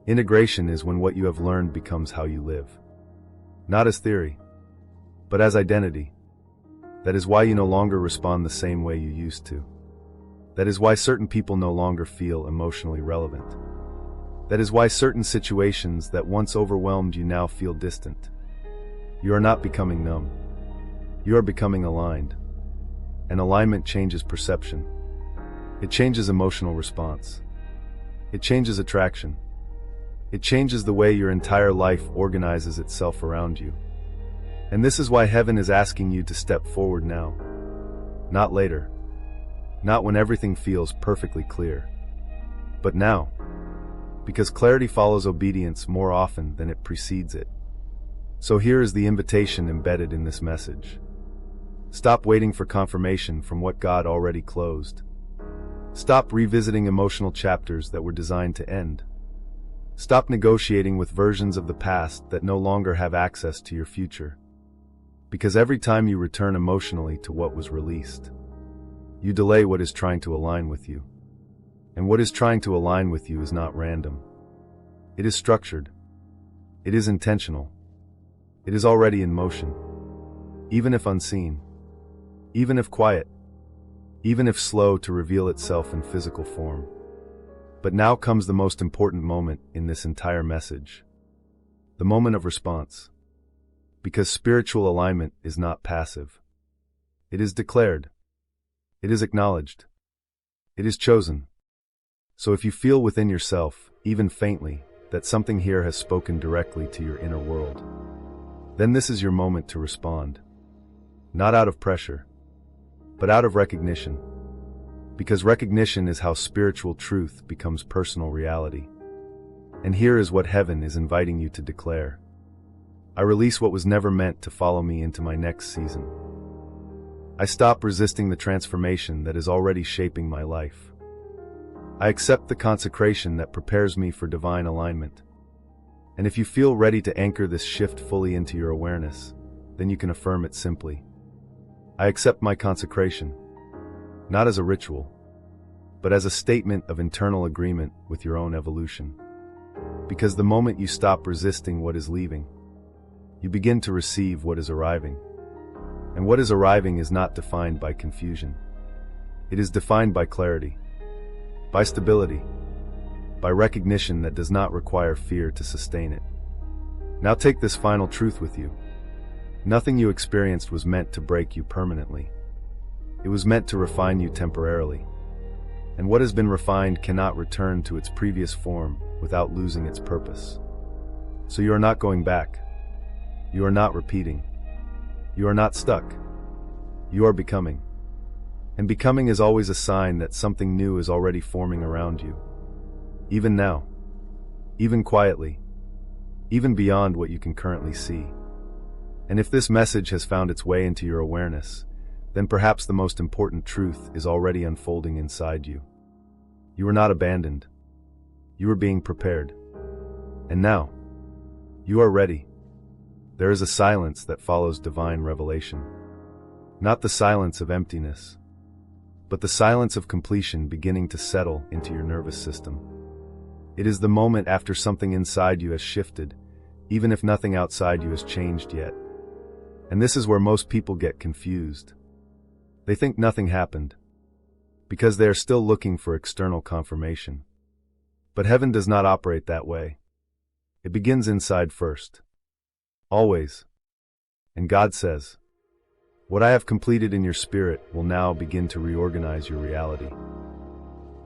Integration is when what you have learned becomes how you live. Not as theory, but as identity. That is why you no longer respond the same way you used to. That is why certain people no longer feel emotionally relevant. That is why certain situations that once overwhelmed you now feel distant. You are not becoming numb. You are becoming aligned. And alignment changes perception. It changes emotional response. It changes attraction. It changes the way your entire life organizes itself around you. And this is why heaven is asking you to step forward now. Not later. Not when everything feels perfectly clear. But now. Because clarity follows obedience more often than it precedes it. So here is the invitation embedded in this message. Stop waiting for confirmation from what God already closed. Stop revisiting emotional chapters that were designed to end. Stop negotiating with versions of the past that no longer have access to your future. Because every time you return emotionally to what was released, you delay what is trying to align with you. And what is trying to align with you is not random. It is structured. It is intentional. It is already in motion. Even if unseen. Even if quiet. Even if slow to reveal itself in physical form. But now comes the most important moment in this entire message. The moment of response. Because spiritual alignment is not passive. It is declared. It is acknowledged. It is chosen. So if you feel within yourself, even faintly, that something here has spoken directly to your inner world, then this is your moment to respond. Not out of pressure, but out of recognition. Because recognition is how spiritual truth becomes personal reality. And here is what heaven is inviting you to declare. I release what was never meant to follow me into my next season. I stop resisting the transformation that is already shaping my life. I accept the consecration that prepares me for divine alignment. And if you feel ready to anchor this shift fully into your awareness, then you can affirm it simply. I accept my consecration, not as a ritual, but as a statement of internal agreement with your own evolution. Because the moment you stop resisting what is leaving, you begin to receive what is arriving. And what is arriving is not defined by confusion. It is defined by clarity, by stability, by recognition that does not require fear to sustain it. Now take this final truth with you. Nothing you experienced was meant to break you permanently. It was meant to refine you temporarily. And what has been refined cannot return to its previous form without losing its purpose. So you are not going back. You are not repeating. You are not stuck. You are becoming. And becoming is always a sign that something new is already forming around you. Even now. Even quietly. Even beyond what you can currently see. And if this message has found its way into your awareness, then perhaps the most important truth is already unfolding inside you. You are not abandoned. You are being prepared. And now, you are ready. There is a silence that follows divine revelation. Not the silence of emptiness, but the silence of completion beginning to settle into your nervous system. It is the moment after something inside you has shifted, even if nothing outside you has changed yet. And this is where most people get confused. They think nothing happened, because they are still looking for external confirmation. But heaven does not operate that way. It begins inside first. Always. And God says, "What I have completed in your spirit will now begin to reorganize your reality."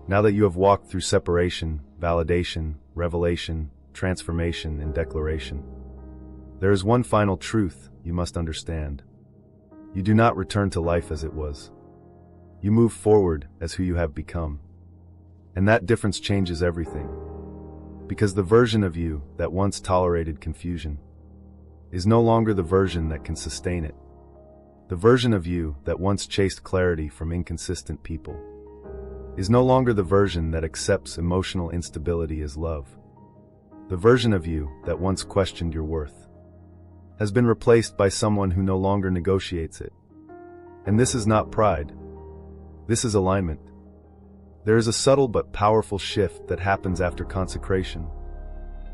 Now that you have walked through separation, validation, revelation, transformation, and declaration, there is one final truth you must understand. You do not return to life as it was. You move forward as who you have become. And that difference changes everything. Because the version of you that once tolerated confusion is no longer the version that can sustain it. The version of you that once chased clarity from inconsistent people is no longer the version that accepts emotional instability as love. The version of you that once questioned your worth has been replaced by someone who no longer negotiates it. And this is not pride. This is alignment. There is a subtle but powerful shift that happens after consecration.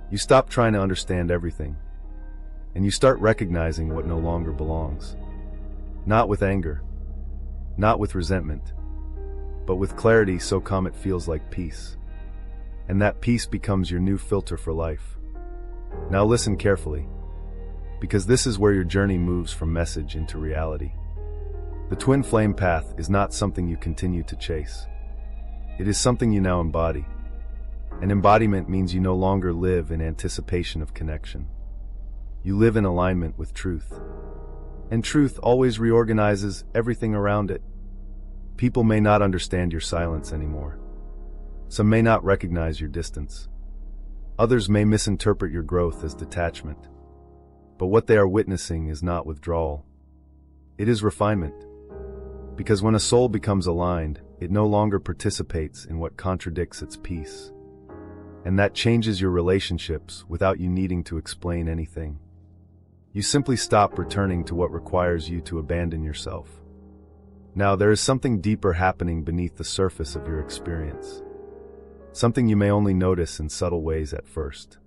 You stop trying to understand everything, and you start recognizing what no longer belongs. Not with anger, not with resentment, but with clarity so calm it feels like peace. And that peace becomes your new filter for life. Now listen carefully, because this is where your journey moves from message into reality. The twin flame path is not something you continue to chase. It is something you now embody. And embodiment means you no longer live in anticipation of connection. You live in alignment with truth. And truth always reorganizes everything around it. People may not understand your silence anymore. Some may not recognize your distance. Others may misinterpret your growth as detachment. But what they are witnessing is not withdrawal. It is refinement. Because when a soul becomes aligned, it no longer participates in what contradicts its peace. And that changes your relationships without you needing to explain anything. You simply stop returning to what requires you to abandon yourself. Now, there is something deeper happening beneath the surface of your experience. Something you may only notice in subtle ways at first.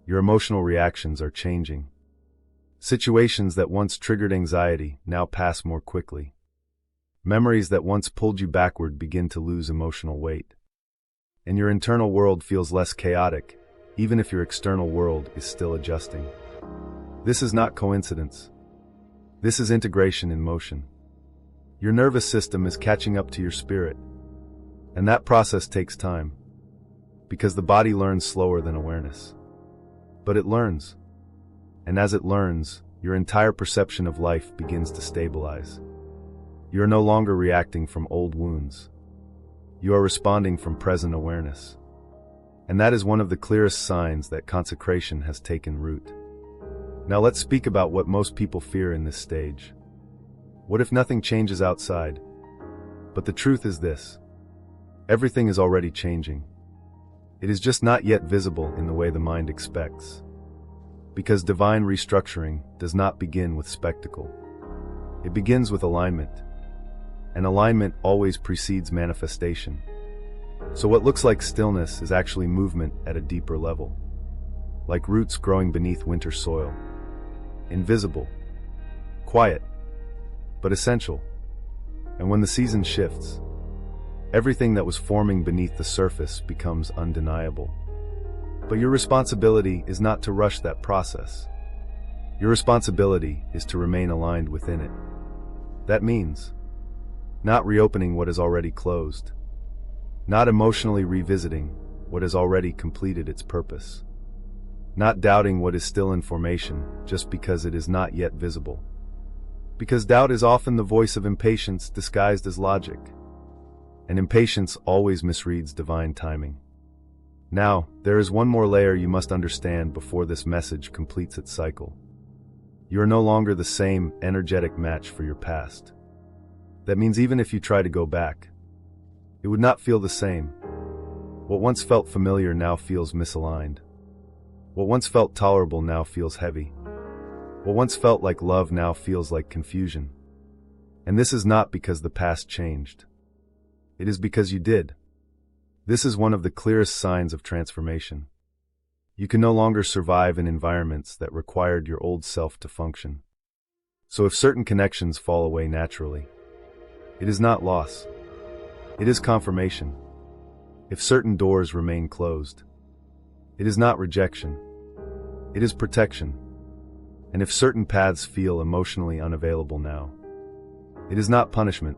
Your emotional reactions are changing. Situations that once triggered anxiety now pass more quickly. Memories that once pulled you backward begin to lose emotional weight. And your internal world feels less chaotic, even if your external world is still adjusting. This is not coincidence. This is integration in motion. Your nervous system is catching up to your spirit. And that process takes time. Because the body learns slower than awareness. But it learns. And as it learns, your entire perception of life begins to stabilize. You are no longer reacting from old wounds. You are responding from present awareness. And that is one of the clearest signs that consecration has taken root. Now let's speak about what most people fear in this stage. What if nothing changes outside? But the truth is this. Everything is already changing. It is just not yet visible in the way the mind expects. Because divine restructuring does not begin with spectacle. It begins with alignment. And alignment always precedes manifestation. So what looks like stillness is actually movement at a deeper level. Like roots growing beneath winter soil. Invisible. Quiet. But essential. And when the season shifts, everything that was forming beneath the surface becomes undeniable. But your responsibility is not to rush that process. Your responsibility is to remain aligned within it. That means not reopening what is already closed. Not emotionally revisiting what has already completed its purpose. Not doubting what is still in formation just because it is not yet visible. Because doubt is often the voice of impatience disguised as logic. And impatience always misreads divine timing. Now, there is one more layer you must understand before this message completes its cycle. You are no longer the same energetic match for your past. That means even if you try to go back, it would not feel the same. What once felt familiar now feels misaligned. What once felt tolerable now feels heavy. What once felt like love now feels like confusion. And this is not because the past changed. It is because you did. This is one of the clearest signs of transformation. You can no longer survive in environments that required your old self to function. So if certain connections fall away naturally, it is not loss. It is confirmation. If certain doors remain closed, it is not rejection. It is protection. And if certain paths feel emotionally unavailable now, it is not punishment.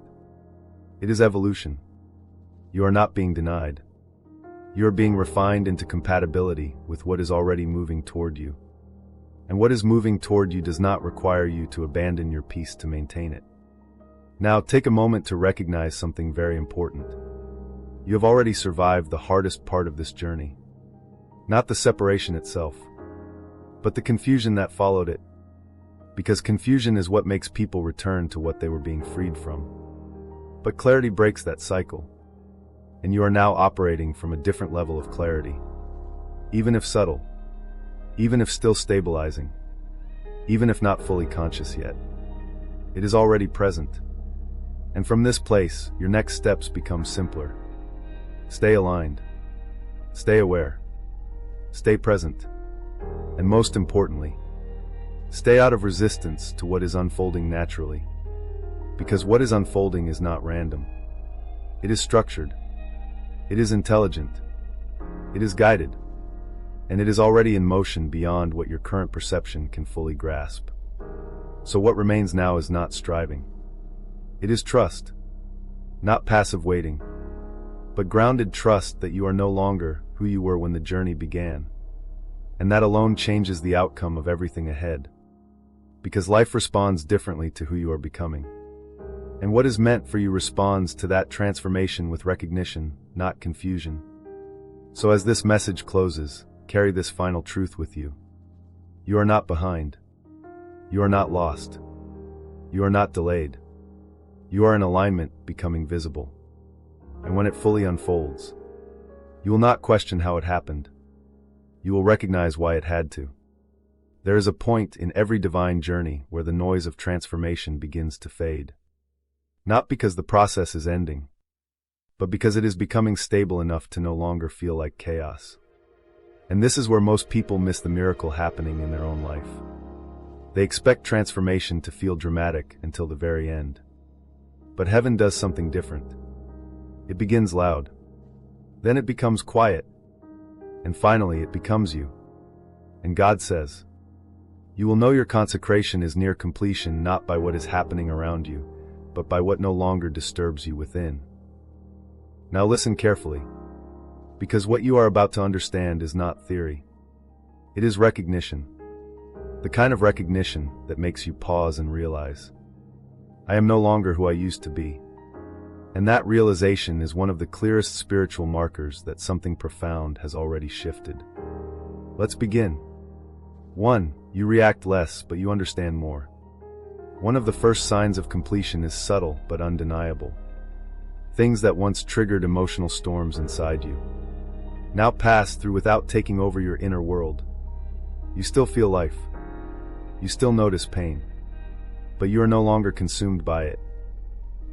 It is evolution. You are not being denied. You are being refined into compatibility with what is already moving toward you. And what is moving toward you does not require you to abandon your peace to maintain it. Now, take a moment to recognize something very important. You have already survived the hardest part of this journey. Not the separation itself, but the confusion that followed it. Because confusion is what makes people return to what they were being freed from. But clarity breaks that cycle. And you are now operating from a different level of clarity. Even if subtle. Even if still stabilizing. Even if not fully conscious yet. It is already present. And from this place, your next steps become simpler. Stay aligned. Stay aware. Stay present. And most importantly, stay out of resistance to what is unfolding naturally. Because what is unfolding is not random. It is structured. It is intelligent. It is guided. And it is already in motion beyond what your current perception can fully grasp. So what remains now is not striving. It is trust. Not passive waiting, but grounded trust that you are no longer who you were when the journey began. And that alone changes the outcome of everything ahead. Because life responds differently to who you are becoming. And what is meant for you responds to that transformation with recognition, not confusion. So as this message closes, carry this final truth with you. You are not behind. You are not lost. You are not delayed. You are in alignment, becoming visible. And when it fully unfolds, you will not question how it happened. You will recognize why it had to. There is a point in every divine journey where the noise of transformation begins to fade. Not because the process is ending, but because it is becoming stable enough to no longer feel like chaos. And this is where most people miss the miracle happening in their own life. They expect transformation to feel dramatic until the very end. But heaven does something different. It begins loud. Then it becomes quiet. And finally it becomes you. And God says, "You will know your consecration is near completion not by what is happening around you, but by what no longer disturbs you within." Now listen carefully, because what you are about to understand is not theory. It is recognition. The kind of recognition that makes you pause and realize, I am no longer who I used to be. And that realization is one of the clearest spiritual markers that something profound has already shifted. Let's begin. 1. You react less, but you understand more. One of the first signs of completion is subtle but undeniable. Things that once triggered emotional storms inside you now pass through without taking over your inner world. You still feel life. You still notice pain. But you are no longer consumed by it.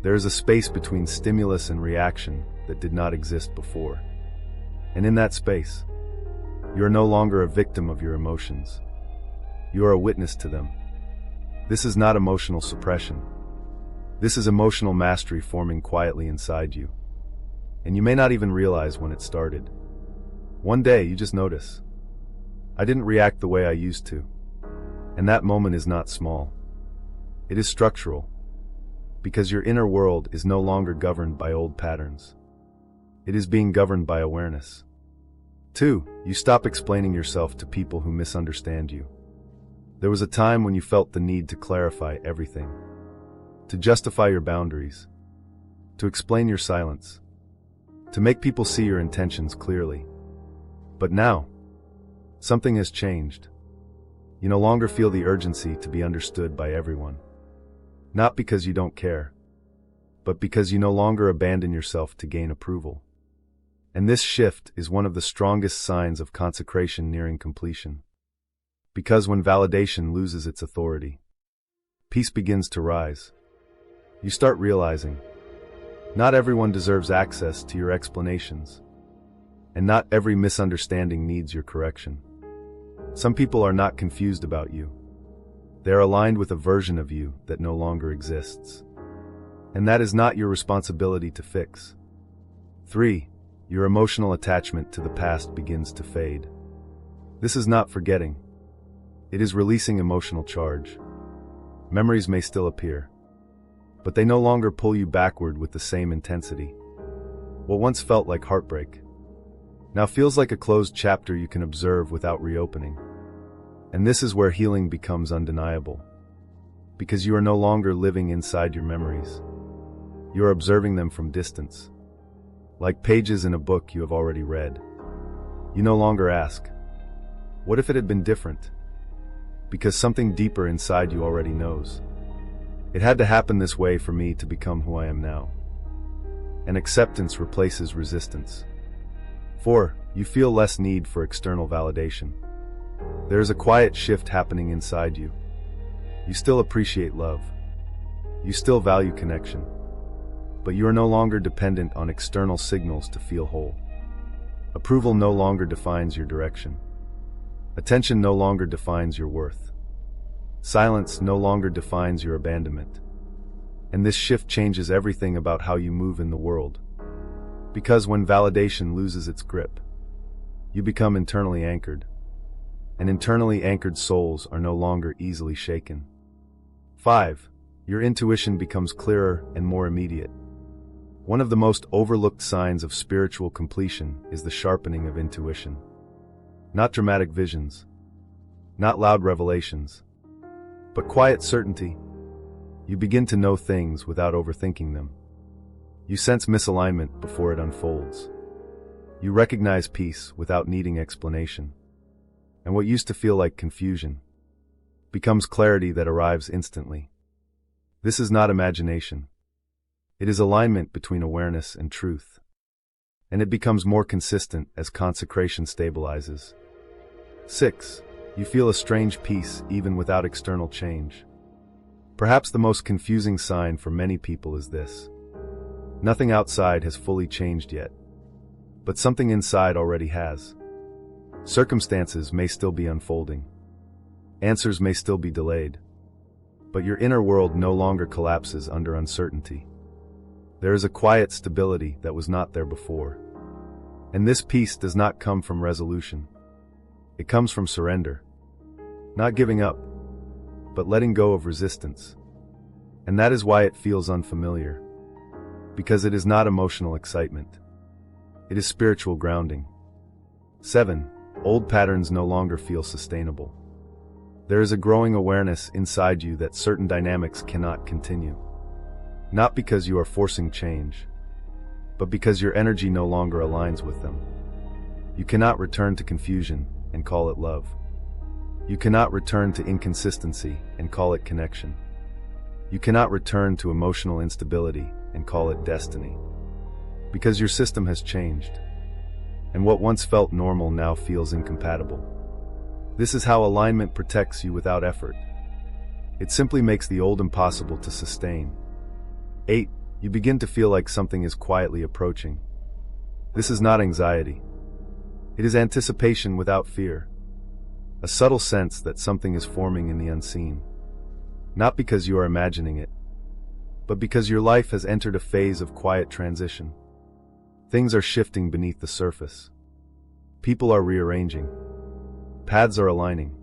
There is a space between stimulus and reaction that did not exist before. And in that space, you are no longer a victim of your emotions. You are a witness to them. This is not emotional suppression. This is emotional mastery forming quietly inside you. And you may not even realize when it started. One day you just notice, I didn't react the way I used to. And that moment is not small. It is structural. Because your inner world is no longer governed by old patterns. It is being governed by awareness. 2. You stop explaining yourself to people who misunderstand you. There was a time when you felt the need to clarify everything. To justify your boundaries. To explain your silence. To make people see your intentions clearly. But now, something has changed. You no longer feel the urgency to be understood by everyone. Not because you don't care, but because you no longer abandon yourself to gain approval. And this shift is one of the strongest signs of consecration nearing completion. Because when validation loses its authority, peace begins to rise. You start realizing, not everyone deserves access to your explanations, and not every misunderstanding needs your correction. Some people are not confused about you. They are aligned with a version of you that no longer exists. And that is not your responsibility to fix. 3. Your emotional attachment to the past begins to fade. This is not forgetting. It is releasing emotional charge. Memories may still appear, but they no longer pull you backward with the same intensity. What once felt like heartbreak now feels like a closed chapter you can observe without reopening. And this is where healing becomes undeniable. Because you are no longer living inside your memories. You are observing them from distance. Like pages in a book you have already read. You no longer ask, what if it had been different? Because something deeper inside you already knows. It had to happen this way for me to become who I am now. And acceptance replaces resistance. 4. You feel less need for external validation. There is a quiet shift happening inside you. You still appreciate love. You still value connection. But you are no longer dependent on external signals to feel whole. Approval no longer defines your direction. Attention no longer defines your worth. Silence no longer defines your abandonment. And this shift changes everything about how you move in the world. Because when validation loses its grip, you become internally anchored. And internally anchored souls are no longer easily shaken. 5. Your intuition becomes clearer and more immediate. One of the most overlooked signs of spiritual completion is the sharpening of intuition. Not dramatic visions, not loud revelations, but quiet certainty. You begin to know things without overthinking them. You sense misalignment before it unfolds. You recognize peace without needing explanation. And what used to feel like confusion becomes clarity that arrives instantly. This is not imagination. It is alignment between awareness and truth. And it becomes more consistent as consecration stabilizes. 6. You feel a strange peace even without external change. Perhaps the most confusing sign for many people is this. Nothing outside has fully changed yet, but something inside already has. Circumstances may still be unfolding. Answers may still be delayed. But your inner world no longer collapses under uncertainty. There is a quiet stability that was not there before. And this peace does not come from resolution. It comes from surrender. Not giving up, but letting go of resistance. And that is why it feels unfamiliar. Because it is not emotional excitement. It is spiritual grounding. 7. Old patterns no longer feel sustainable. There is a growing awareness inside you that certain dynamics cannot continue. Not because you are forcing change, but because your energy no longer aligns with them. You cannot return to confusion and call it love. You cannot return to inconsistency and call it connection. You cannot return to emotional instability and call it destiny. Because your system has changed, and what once felt normal now feels incompatible. This is how alignment protects you without effort. It simply makes the old impossible to sustain. 8. You begin to feel like something is quietly approaching. This is not anxiety. It is anticipation without fear. A subtle sense that something is forming in the unseen. Not because you are imagining it, but because your life has entered a phase of quiet transition. Things are shifting beneath the surface. People are rearranging. Paths are aligning.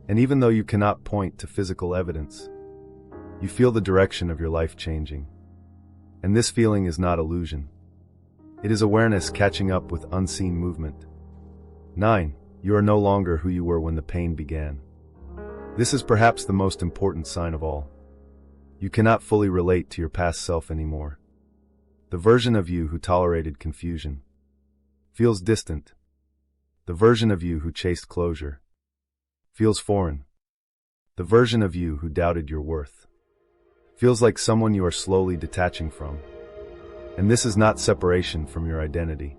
And even though you cannot point to physical evidence, you feel the direction of your life changing. And this feeling is not illusion. It is awareness catching up with unseen movement. 9. You are no longer who you were when the pain began. This is perhaps the most important sign of all. You cannot fully relate to your past self anymore. The version of you who tolerated confusion feels distant. The version of you who chased closure feels foreign. The version of you who doubted your worth feels like someone you are slowly detaching from. And this is not separation from your identity.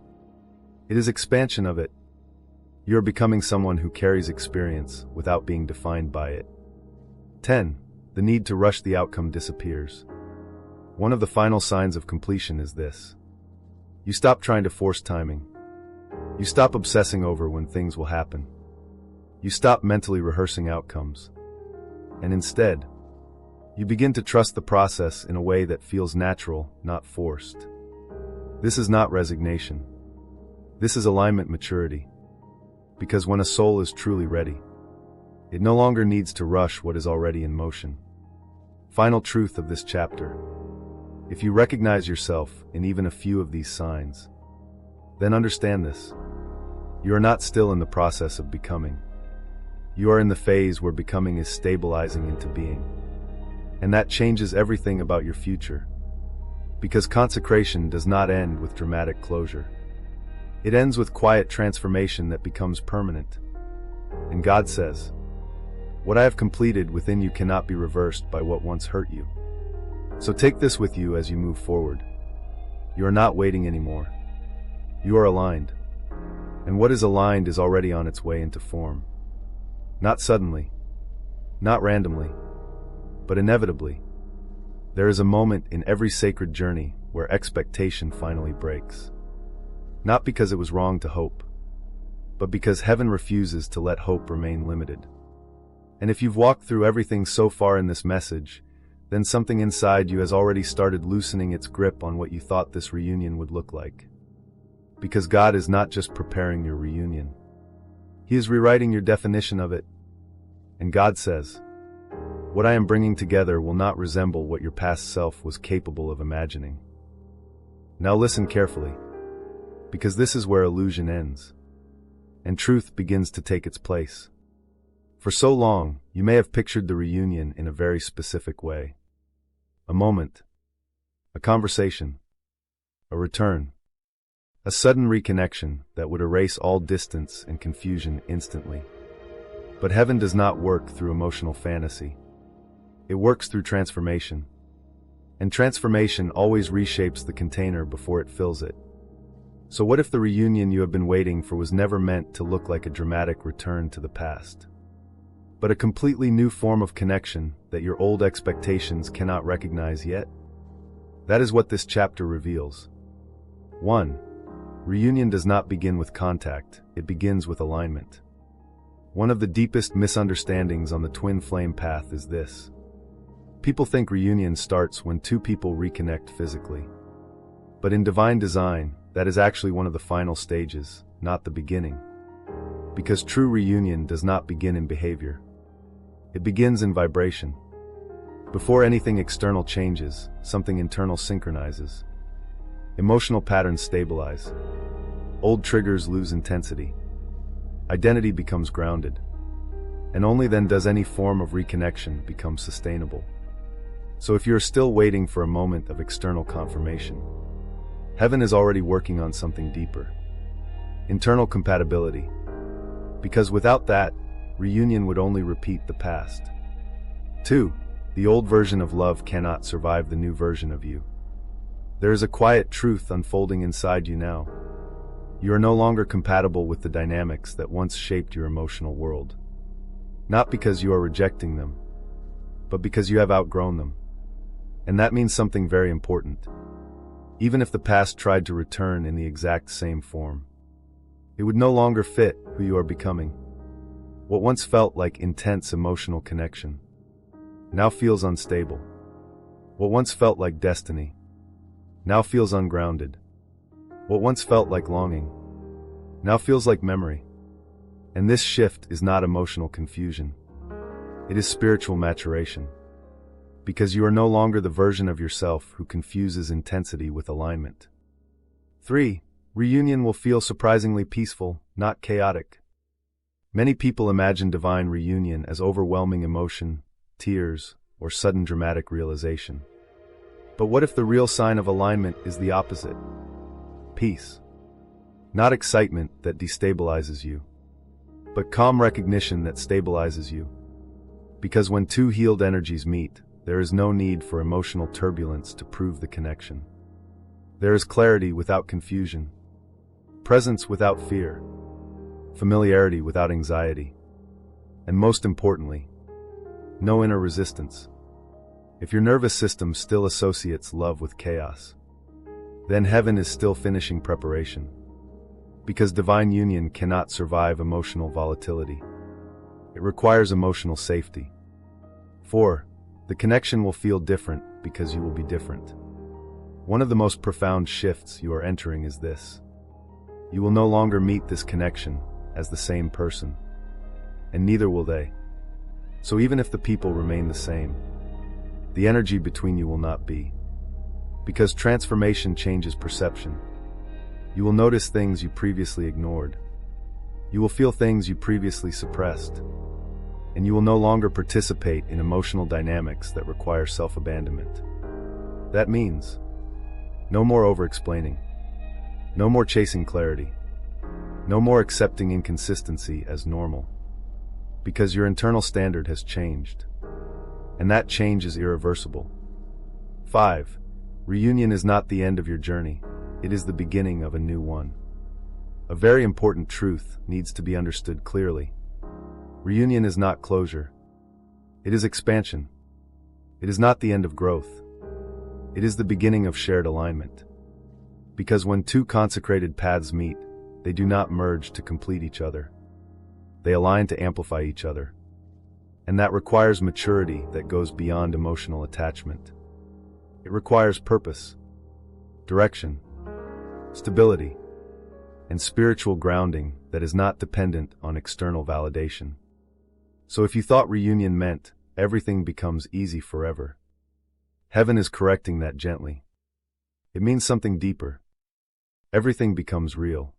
It is expansion of it. You are becoming someone who carries experience without being defined by it. 10. The need to rush the outcome disappears. One of the final signs of completion is this. You stop trying to force timing. You stop obsessing over when things will happen. You stop mentally rehearsing outcomes. And instead, you begin to trust the process in a way that feels natural, not forced. This is not resignation. This is alignment maturity. Because when a soul is truly ready, it no longer needs to rush what is already in motion. Final truth of this chapter. If you recognize yourself in even a few of these signs, then understand this. You are not still in the process of becoming. You are in the phase where becoming is stabilizing into being. And that changes everything about your future. Because consecration does not end with dramatic closure. It ends with quiet transformation that becomes permanent. And God says, "What I have completed within you cannot be reversed by what once hurt you." So take this with you as you move forward. You are not waiting anymore. You are aligned. And what is aligned is already on its way into form. Not suddenly, not randomly, but inevitably. There is a moment in every sacred journey where expectation finally breaks. Not because it was wrong to hope, but because heaven refuses to let hope remain limited. And if you've walked through everything so far in this message, then something inside you has already started loosening its grip on what you thought this reunion would look like. Because God is not just preparing your reunion. He is rewriting your definition of it. And God says, "What I am bringing together will not resemble what your past self was capable of imagining." Now listen carefully, because this is where illusion ends, and truth begins to take its place. For so long, you may have pictured the reunion in a very specific way. A moment, a conversation, a return, a sudden reconnection that would erase all distance and confusion instantly. But heaven does not work through emotional fantasy. It works through transformation. And transformation always reshapes the container before it fills it. So what if the reunion you have been waiting for was never meant to look like a dramatic return to the past, but a completely new form of connection that your old expectations cannot recognize yet? That is what this chapter reveals. 1. reunion does not begin with contact, it begins with alignment. One of the deepest misunderstandings on the twin flame path is this. People think reunion starts when two people reconnect physically. But in divine design, that is actually one of the final stages, not the beginning. Because true reunion does not begin in behavior. It begins in vibration. Before anything external changes, something internal synchronizes. Emotional patterns stabilize. Old triggers lose intensity. Identity becomes grounded. And only then does any form of reconnection become sustainable. So if you're still waiting for a moment of external confirmation, heaven is already working on something deeper. Internal compatibility. Because without that, reunion would only repeat the past. 2. The old version of love cannot survive the new version of you. There is a quiet truth unfolding inside you now. You are no longer compatible with the dynamics that once shaped your emotional world. Not because you are rejecting them, but because you have outgrown them. And that means something very important. Even if the past tried to return in the exact same form, it would no longer fit who you are becoming. What once felt like intense emotional connection now feels unstable. What once felt like destiny now feels ungrounded. What once felt like longing now feels like memory. And this shift is not emotional confusion. It is spiritual maturation. Because you are no longer the version of yourself who confuses intensity with alignment. 3. Reunion will feel surprisingly peaceful, not chaotic. Many people imagine divine reunion as overwhelming emotion, tears, or sudden dramatic realization. But what if the real sign of alignment is the opposite? Peace. Not excitement that destabilizes you, but calm recognition that stabilizes you. Because when two healed energies meet, there is no need for emotional turbulence to prove the connection. There is clarity without confusion, presence without fear, familiarity without anxiety, and most importantly, no inner resistance. If your nervous system still associates love with chaos, then heaven is still finishing preparation. Because divine union cannot survive emotional volatility. It requires emotional safety. 4. The connection will feel different because you will be different. One of the most profound shifts you are entering is this. You will no longer meet this connection as the same person, and neither will they. So even if the people remain the same, the energy between you will not be. Because transformation changes perception. You will notice things you previously ignored. You will feel things you previously suppressed. And you will no longer participate in emotional dynamics that require self-abandonment. That means no more over-explaining, no more chasing clarity, no more accepting inconsistency as normal, because your internal standard has changed, and that change is irreversible. 5. Reunion is not the end of your journey, it is the beginning of a new one. A very important truth needs to be understood clearly. Reunion is not closure. It is expansion. It is not the end of growth. It is the beginning of shared alignment. Because when two consecrated paths meet, they do not merge to complete each other. They align to amplify each other. And that requires maturity that goes beyond emotional attachment. It requires purpose, direction, stability, and spiritual grounding that is not dependent on external validation. So if you thought reunion meant everything becomes easy forever, heaven is correcting that gently. It means something deeper. Everything becomes real.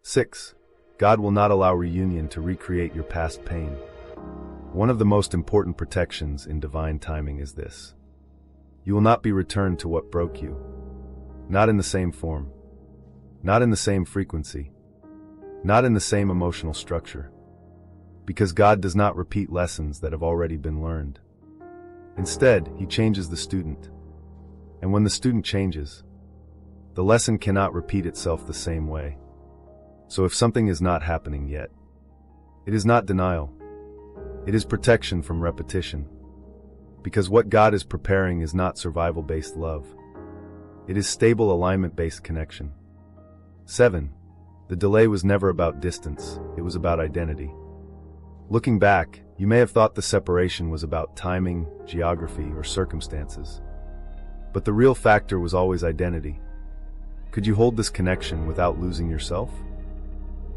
6. God will not allow reunion to recreate your past pain. One of the most important protections in divine timing is this. You will not be returned to what broke you. Not in the same form. Not in the same frequency. Not in the same emotional structure. Because God does not repeat lessons that have already been learned. Instead, He changes the student. And when the student changes, the lesson cannot repeat itself the same way. So if something is not happening yet, it is not denial. It is protection from repetition. Because what God is preparing is not survival-based love. It is stable alignment-based connection. 7. The delay was never about distance, it was about identity. Looking back, you may have thought the separation was about timing, geography, or circumstances. But the real factor was always identity. Could you hold this connection without losing yourself?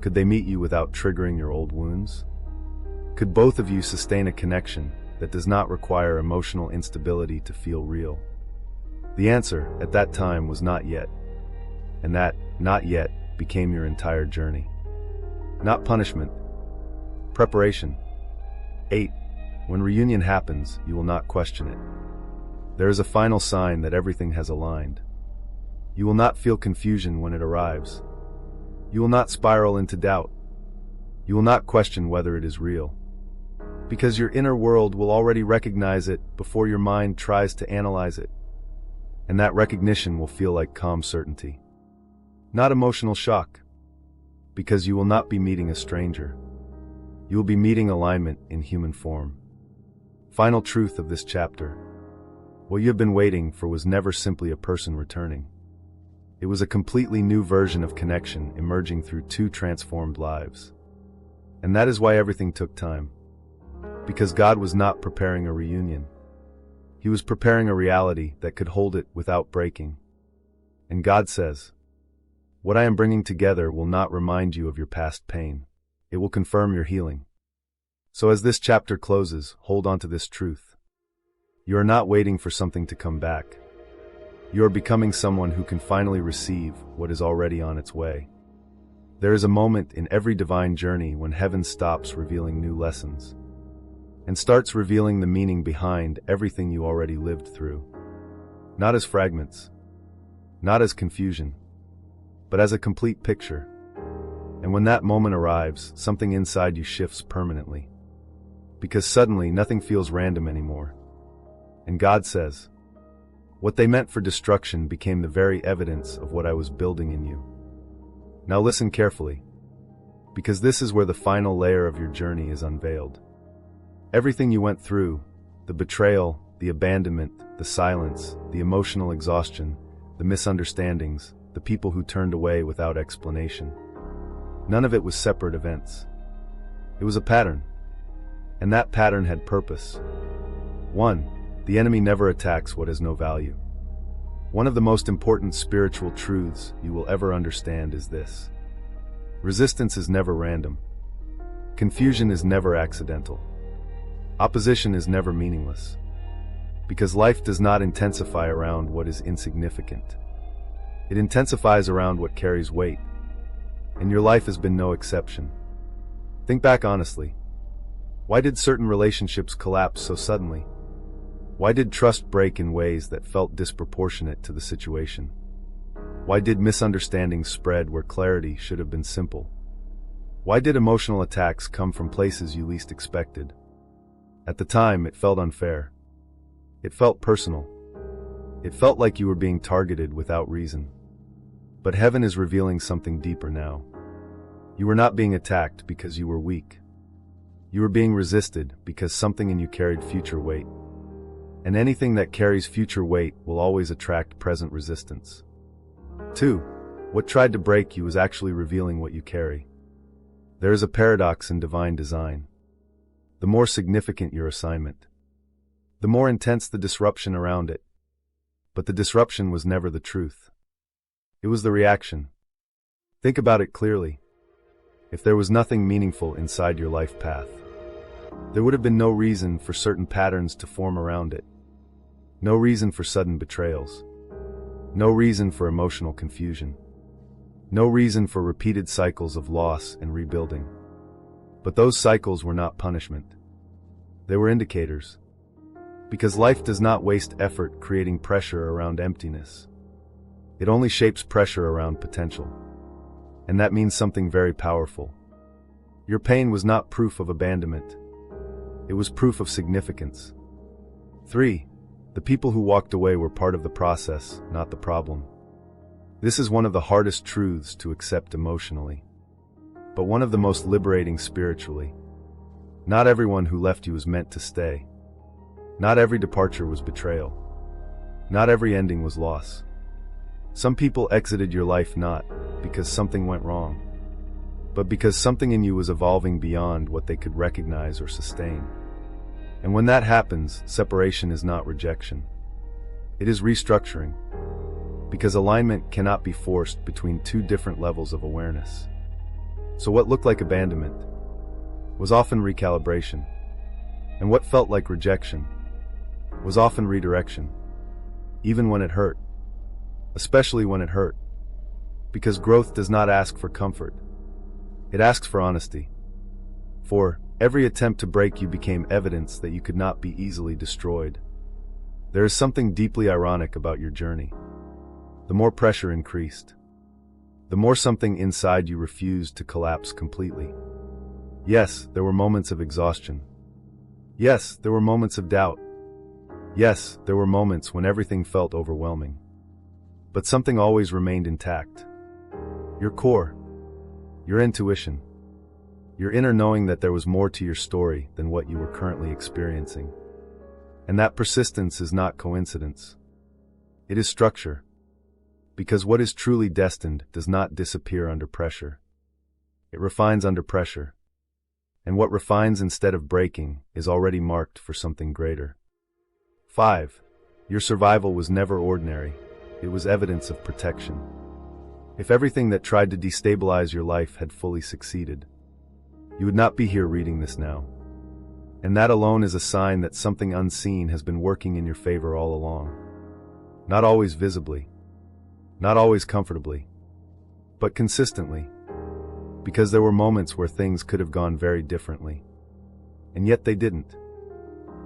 Could they meet you without triggering your old wounds? Could both of you sustain a connection that does not require emotional instability to feel real? The answer, at that time, was not yet. And that, not yet, became your entire journey. Not punishment. Preparation. 8. When reunion happens, you will not question it. There is a final sign that everything has aligned. You will not feel confusion when it arrives. You will not spiral into doubt. You will not question whether it is real. Because your inner world will already recognize it before your mind tries to analyze it. And that recognition will feel like calm certainty. Not emotional shock. Because you will not be meeting a stranger. You will be meeting alignment in human form. Final truth of this chapter. What you have been waiting for was never simply a person returning. It was a completely new version of connection emerging through two transformed lives. And that is why everything took time. Because God was not preparing a reunion. He was preparing a reality that could hold it without breaking. And God says, "What I am bringing together will not remind you of your past pain. It will confirm your healing." So as this chapter closes, hold on to this truth. You are not waiting for something to come back. You are becoming someone who can finally receive what is already on its way. There is a moment in every divine journey when heaven stops revealing new lessons and starts revealing the meaning behind everything you already lived through. Not as fragments, not as confusion, but as a complete picture. And when that moment arrives, something inside you shifts permanently. Because suddenly nothing feels random anymore. And God says, "What they meant for destruction became the very evidence of what I was building in you." Now listen carefully, because this is where the final layer of your journey is unveiled. Everything you went through, the betrayal, the abandonment, the silence, the emotional exhaustion, the misunderstandings, the people who turned away without explanation. None of it was separate events. It was a pattern. And that pattern had purpose. 1. The enemy never attacks what has no value. One of the most important spiritual truths you will ever understand is this. Resistance is never random. Confusion is never accidental. Opposition is never meaningless. Because life does not intensify around what is insignificant. It intensifies around what carries weight. And your life has been no exception. Think back honestly. Why did certain relationships collapse so suddenly? Why did trust break in ways that felt disproportionate to the situation? Why did misunderstandings spread where clarity should have been simple? Why did emotional attacks come from places you least expected? At the time, it felt unfair. It felt personal. It felt like you were being targeted without reason. But heaven is revealing something deeper now. You were not being attacked because you were weak. You were being resisted because something in you carried future weight. And anything that carries future weight will always attract present resistance. 2. What tried to break you is actually revealing what you carry. There is a paradox in divine design. The more significant your assignment, the more intense the disruption around it. But the disruption was never the truth. It was the reaction. Think about it clearly. If there was nothing meaningful inside your life path, there would have been no reason for certain patterns to form around it. No reason for sudden betrayals. No reason for emotional confusion. No reason for repeated cycles of loss and rebuilding. But those cycles were not punishment. They were indicators. Because life does not waste effort creating pressure around emptiness. It only shapes pressure around potential. And that means something very powerful. Your pain was not proof of abandonment. It was proof of significance. 3. The people who walked away were part of the process, not the problem. This is one of the hardest truths to accept emotionally, but one of the most liberating spiritually. Not everyone who left you was meant to stay. Not every departure was betrayal. Not every ending was loss. Some people exited your life not because something went wrong, but because something in you was evolving beyond what they could recognize or sustain. And when that happens, separation is not rejection. It is restructuring, because alignment cannot be forced between two different levels of awareness. So what looked like abandonment was often recalibration, and what felt like rejection was often redirection, even when it hurt, especially when it hurt, because growth does not ask for comfort. It asks for honesty. For every attempt to break you became evidence that you could not be easily destroyed. There is something deeply ironic about your journey. The more pressure increased, the more something inside you refused to collapse completely. Yes, there were moments of exhaustion. Yes, there were moments of doubt. Yes, there were moments when everything felt overwhelming. But something always remained intact. Your core, your intuition, your inner knowing that there was more to your story than what you were currently experiencing. And that persistence is not coincidence. It is structure. Because what is truly destined does not disappear under pressure. It refines under pressure. And what refines instead of breaking is already marked for something greater. 5. Your survival was never ordinary. It was evidence of protection. If everything that tried to destabilize your life had fully succeeded, you would not be here reading this now. And that alone is a sign that something unseen has been working in your favor all along. Not always visibly, not always comfortably, but consistently. Because there were moments where things could have gone very differently. And yet they didn't.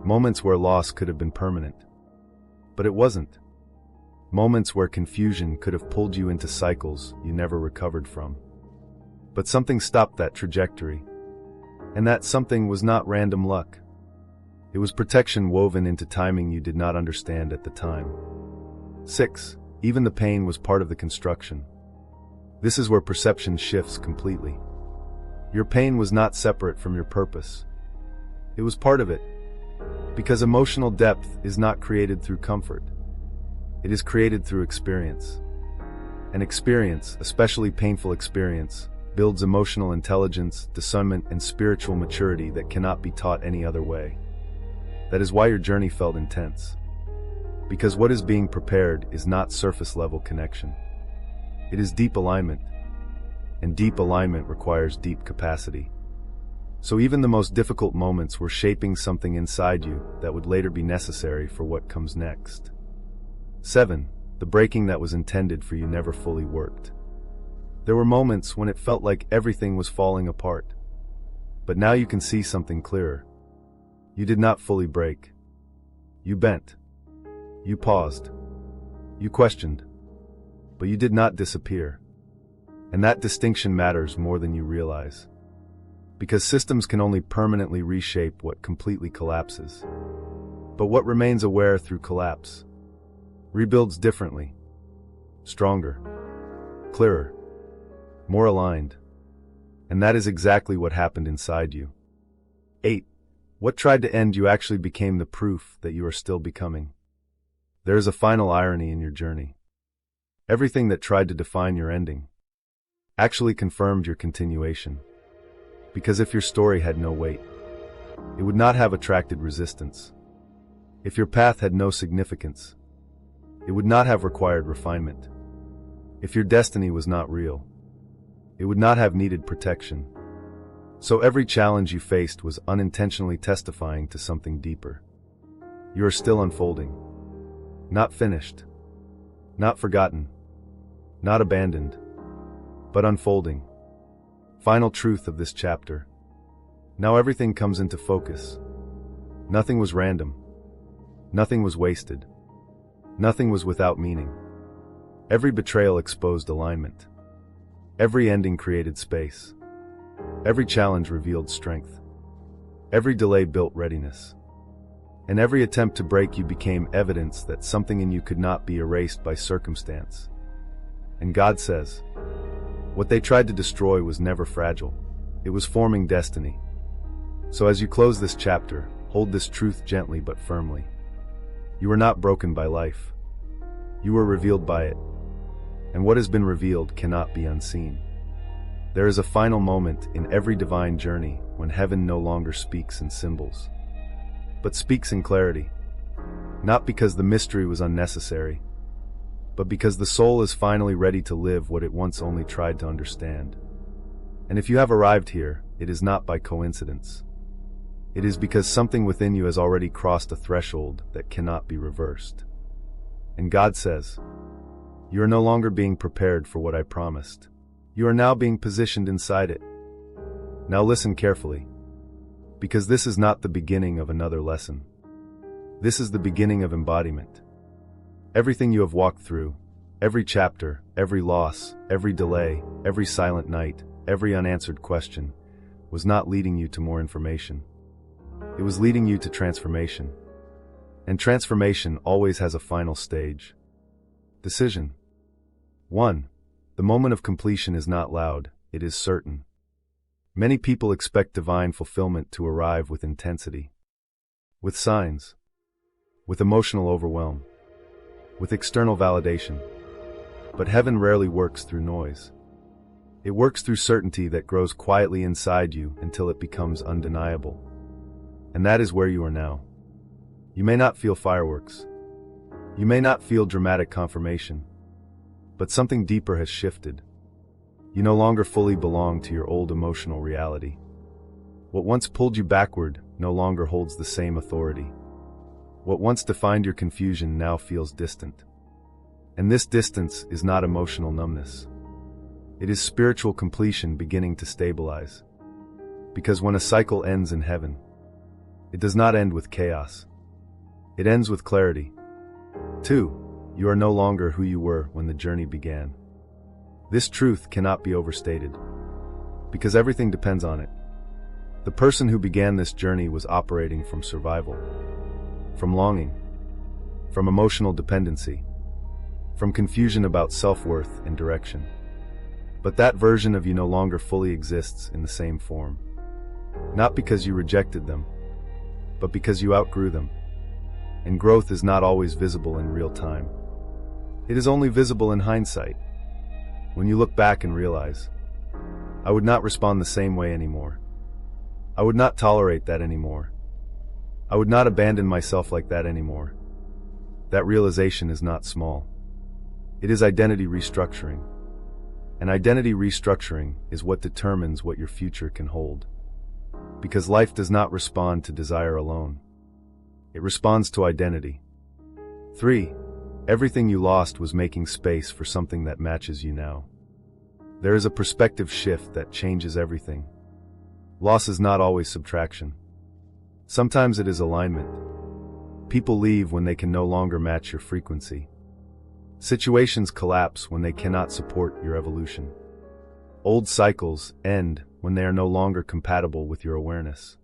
Moments where loss could have been permanent. But it wasn't. Moments where confusion could have pulled you into cycles you never recovered from. But something stopped that trajectory. And that something was not random luck. It was protection woven into timing you did not understand at the time. 6. Even the pain was part of the construction. This is where perception shifts completely. Your pain was not separate from your purpose. It was part of it. Because emotional depth is not created through comfort. It is created through experience. And experience, especially painful experience, builds emotional intelligence, discernment, and spiritual maturity that cannot be taught any other way. That is why your journey felt intense. Because what is being prepared is not surface-level connection. It is deep alignment. And deep alignment requires deep capacity. So even the most difficult moments were shaping something inside you that would later be necessary for what comes next. 7. The breaking that was intended for you never fully worked. There were moments when it felt like everything was falling apart. But now you can see something clearer. You did not fully break. You bent. You paused. You questioned. But you did not disappear. And that distinction matters more than you realize. Because systems can only permanently reshape what completely collapses. But what remains aware through collapse rebuilds differently, stronger, clearer, more aligned. And that is exactly what happened inside you. 8. What tried to end you actually became the proof that you are still becoming. There is a final irony in your journey. Everything that tried to define your ending actually confirmed your continuation. Because if your story had no weight, it would not have attracted resistance. If your path had no significance, it would not have required refinement. If your destiny was not real, it would not have needed protection. So every challenge you faced was unintentionally testifying to something deeper. You are still unfolding. Not finished. Not forgotten. Not abandoned. But unfolding. Final truth of this chapter. Now everything comes into focus. Nothing was random. Nothing was wasted. Nothing was without meaning. Every betrayal exposed alignment. Every ending created space. Every challenge revealed strength. Every delay built readiness. And every attempt to break you became evidence that something in you could not be erased by circumstance. And God says, what they tried to destroy was never fragile. It was forming destiny. So as you close this chapter, hold this truth gently but firmly. You were not broken by life. You were revealed by it. and what has been revealed cannot be unseen. There is a final moment in every divine journey when heaven no longer speaks in symbols, but speaks in clarity, not because the mystery was unnecessary, but because the soul is finally ready to live what it once only tried to understand. And if you have arrived here, it is not by coincidence. It is because something within you has already crossed a threshold that cannot be reversed. And God says, "You are no longer being prepared for what I promised. You are now being positioned inside it." Now listen carefully, because this is not the beginning of another lesson. This is the beginning of embodiment. Everything you have walked through, every chapter, every loss, every delay, every silent night, every unanswered question, was not leading you to more information. It was leading you to transformation. And transformation always has a final stage. Decision. 1. The moment of completion is not loud, it is certain. Many people expect divine fulfillment to arrive with intensity, with signs, with emotional overwhelm, with external validation. But heaven rarely works through noise. It works through certainty that grows quietly inside you until it becomes undeniable. And that is where you are now. You may not feel fireworks. You may not feel dramatic confirmation. But something deeper has shifted. You no longer fully belong to your old emotional reality. What once pulled you backward no longer holds the same authority. What once defined your confusion now feels distant. And this distance is not emotional numbness. It is spiritual completion beginning to stabilize. Because when a cycle ends in heaven, it does not end with chaos. It ends with clarity. 2. You are no longer who you were when the journey began. This truth cannot be overstated, because everything depends on it. The person who began this journey was operating from survival, from longing, from emotional dependency, from confusion about self-worth and direction. But that version of you no longer fully exists in the same form. Not because you rejected them, but because you outgrew them. And growth is not always visible in real time. It is only visible in hindsight, when you look back and realize, I would not respond the same way anymore. I would not tolerate that anymore. I would not abandon myself like that anymore. That realization is not small. It is identity restructuring. And identity restructuring is what determines what your future can hold. Because life does not respond to desire alone. It responds to identity. 3. Everything you lost was making space for something that matches you now. There is a perspective shift that changes everything. Loss is not always subtraction. Sometimes it is alignment. People leave when they can no longer match your frequency. Situations collapse when they cannot support your evolution. Old cycles end when they are no longer compatible with your awareness.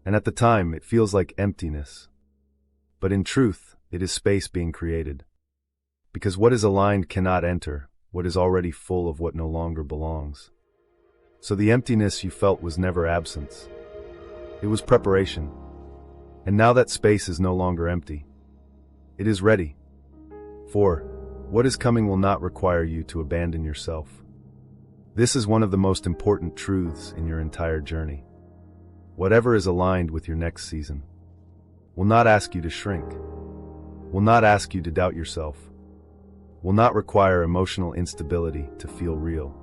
And at the time, it feels like emptiness. But in truth, it is space being created. Because what is aligned cannot enter what is already full of what no longer belongs. So the emptiness you felt was never absence. It was preparation. And now that space is no longer empty. It is ready. 4. What is coming will not require you to abandon yourself. This is one of the most important truths in your entire journey. Whatever is aligned with your next season will not ask you to shrink, will not ask you to doubt yourself, will not require emotional instability to feel real.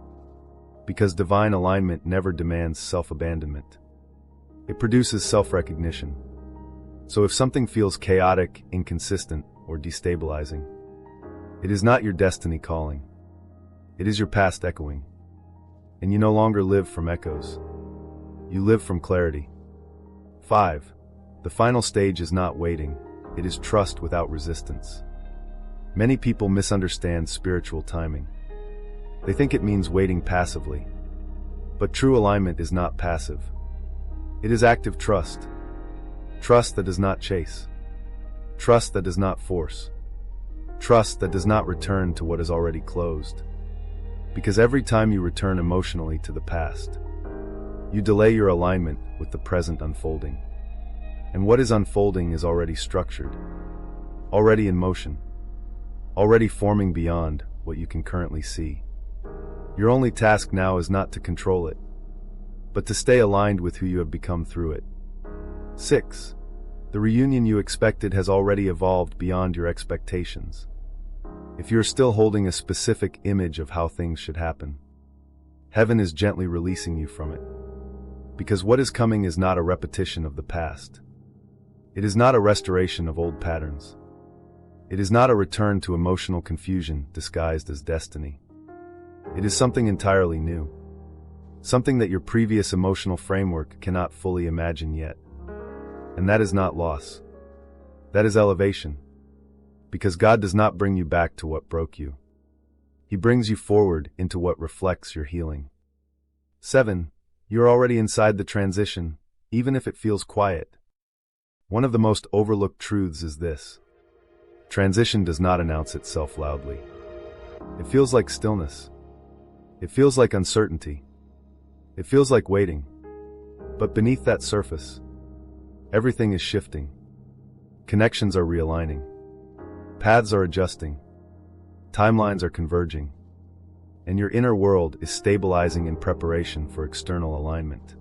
Because divine alignment never demands self-abandonment. It produces self-recognition. So if something feels chaotic, inconsistent, or destabilizing, it is not your destiny calling. It is your past echoing. And you no longer live from echoes. You live from clarity. 5. The final stage is not waiting. It is trust without resistance. Many people misunderstand spiritual timing. They think it means waiting passively. But true alignment is not passive. It is active trust. Trust that does not chase. Trust that does not force. Trust that does not return to what is already closed. Because every time you return emotionally to the past, you delay your alignment with the present unfolding. And what is unfolding is already structured, already in motion, already forming beyond what you can currently see. Your only task now is not to control it, but to stay aligned with who you have become through it. 6. The reunion you expected has already evolved beyond your expectations. If you're still holding a specific image of how things should happen, heaven is gently releasing you from it. Because what is coming is not a repetition of the past. It is not a restoration of old patterns. It is not a return to emotional confusion disguised as destiny. It is something entirely new. Something that your previous emotional framework cannot fully imagine yet. And that is not loss. That is elevation. Because God does not bring you back to what broke you. He brings you forward into what reflects your healing. 7. You're already inside the transition, even if it feels quiet. One of the most overlooked truths is this: transition does not announce itself loudly. It feels like stillness. It feels like uncertainty. It feels like waiting. But beneath that surface, everything is shifting. Connections are realigning. Paths are adjusting. Timelines are converging. And your inner world is stabilizing in preparation for external alignment.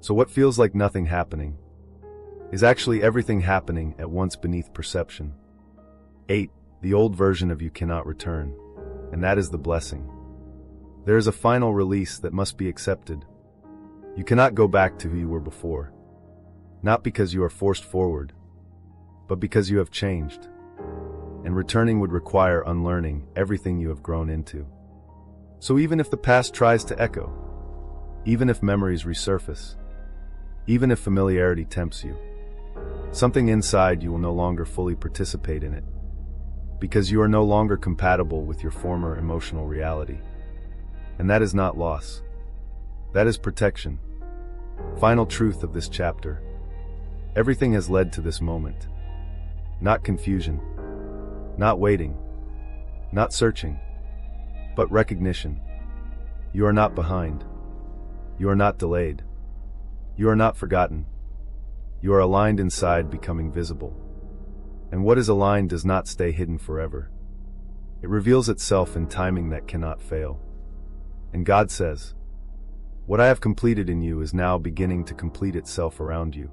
So what feels like nothing happening is actually everything happening at once beneath perception. 8. The old version of you cannot return, and that is the blessing. There is a final release that must be accepted. You cannot go back to who you were before, not because you are forced forward, but because you have changed. And returning would require unlearning everything you have grown into. So even if the past tries to echo, even if memories resurface, even if familiarity tempts you, something inside you will no longer fully participate in it, because you are no longer compatible with your former emotional reality. And that is not loss. That is protection. Final truth of this chapter: everything has led to this moment. Not confusion, not waiting, not searching, but recognition. You are not behind. You are not delayed. You are not forgotten. You are aligned inside, becoming visible. And what is aligned does not stay hidden forever. It reveals itself in timing that cannot fail. And God says, "What I have completed in you is now beginning to complete itself around you."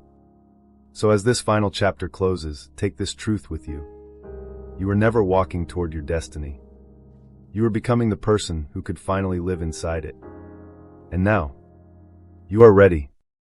So as this final chapter closes, take this truth with you. You were never walking toward your destiny. You were becoming the person who could finally live inside it. And now, you are ready.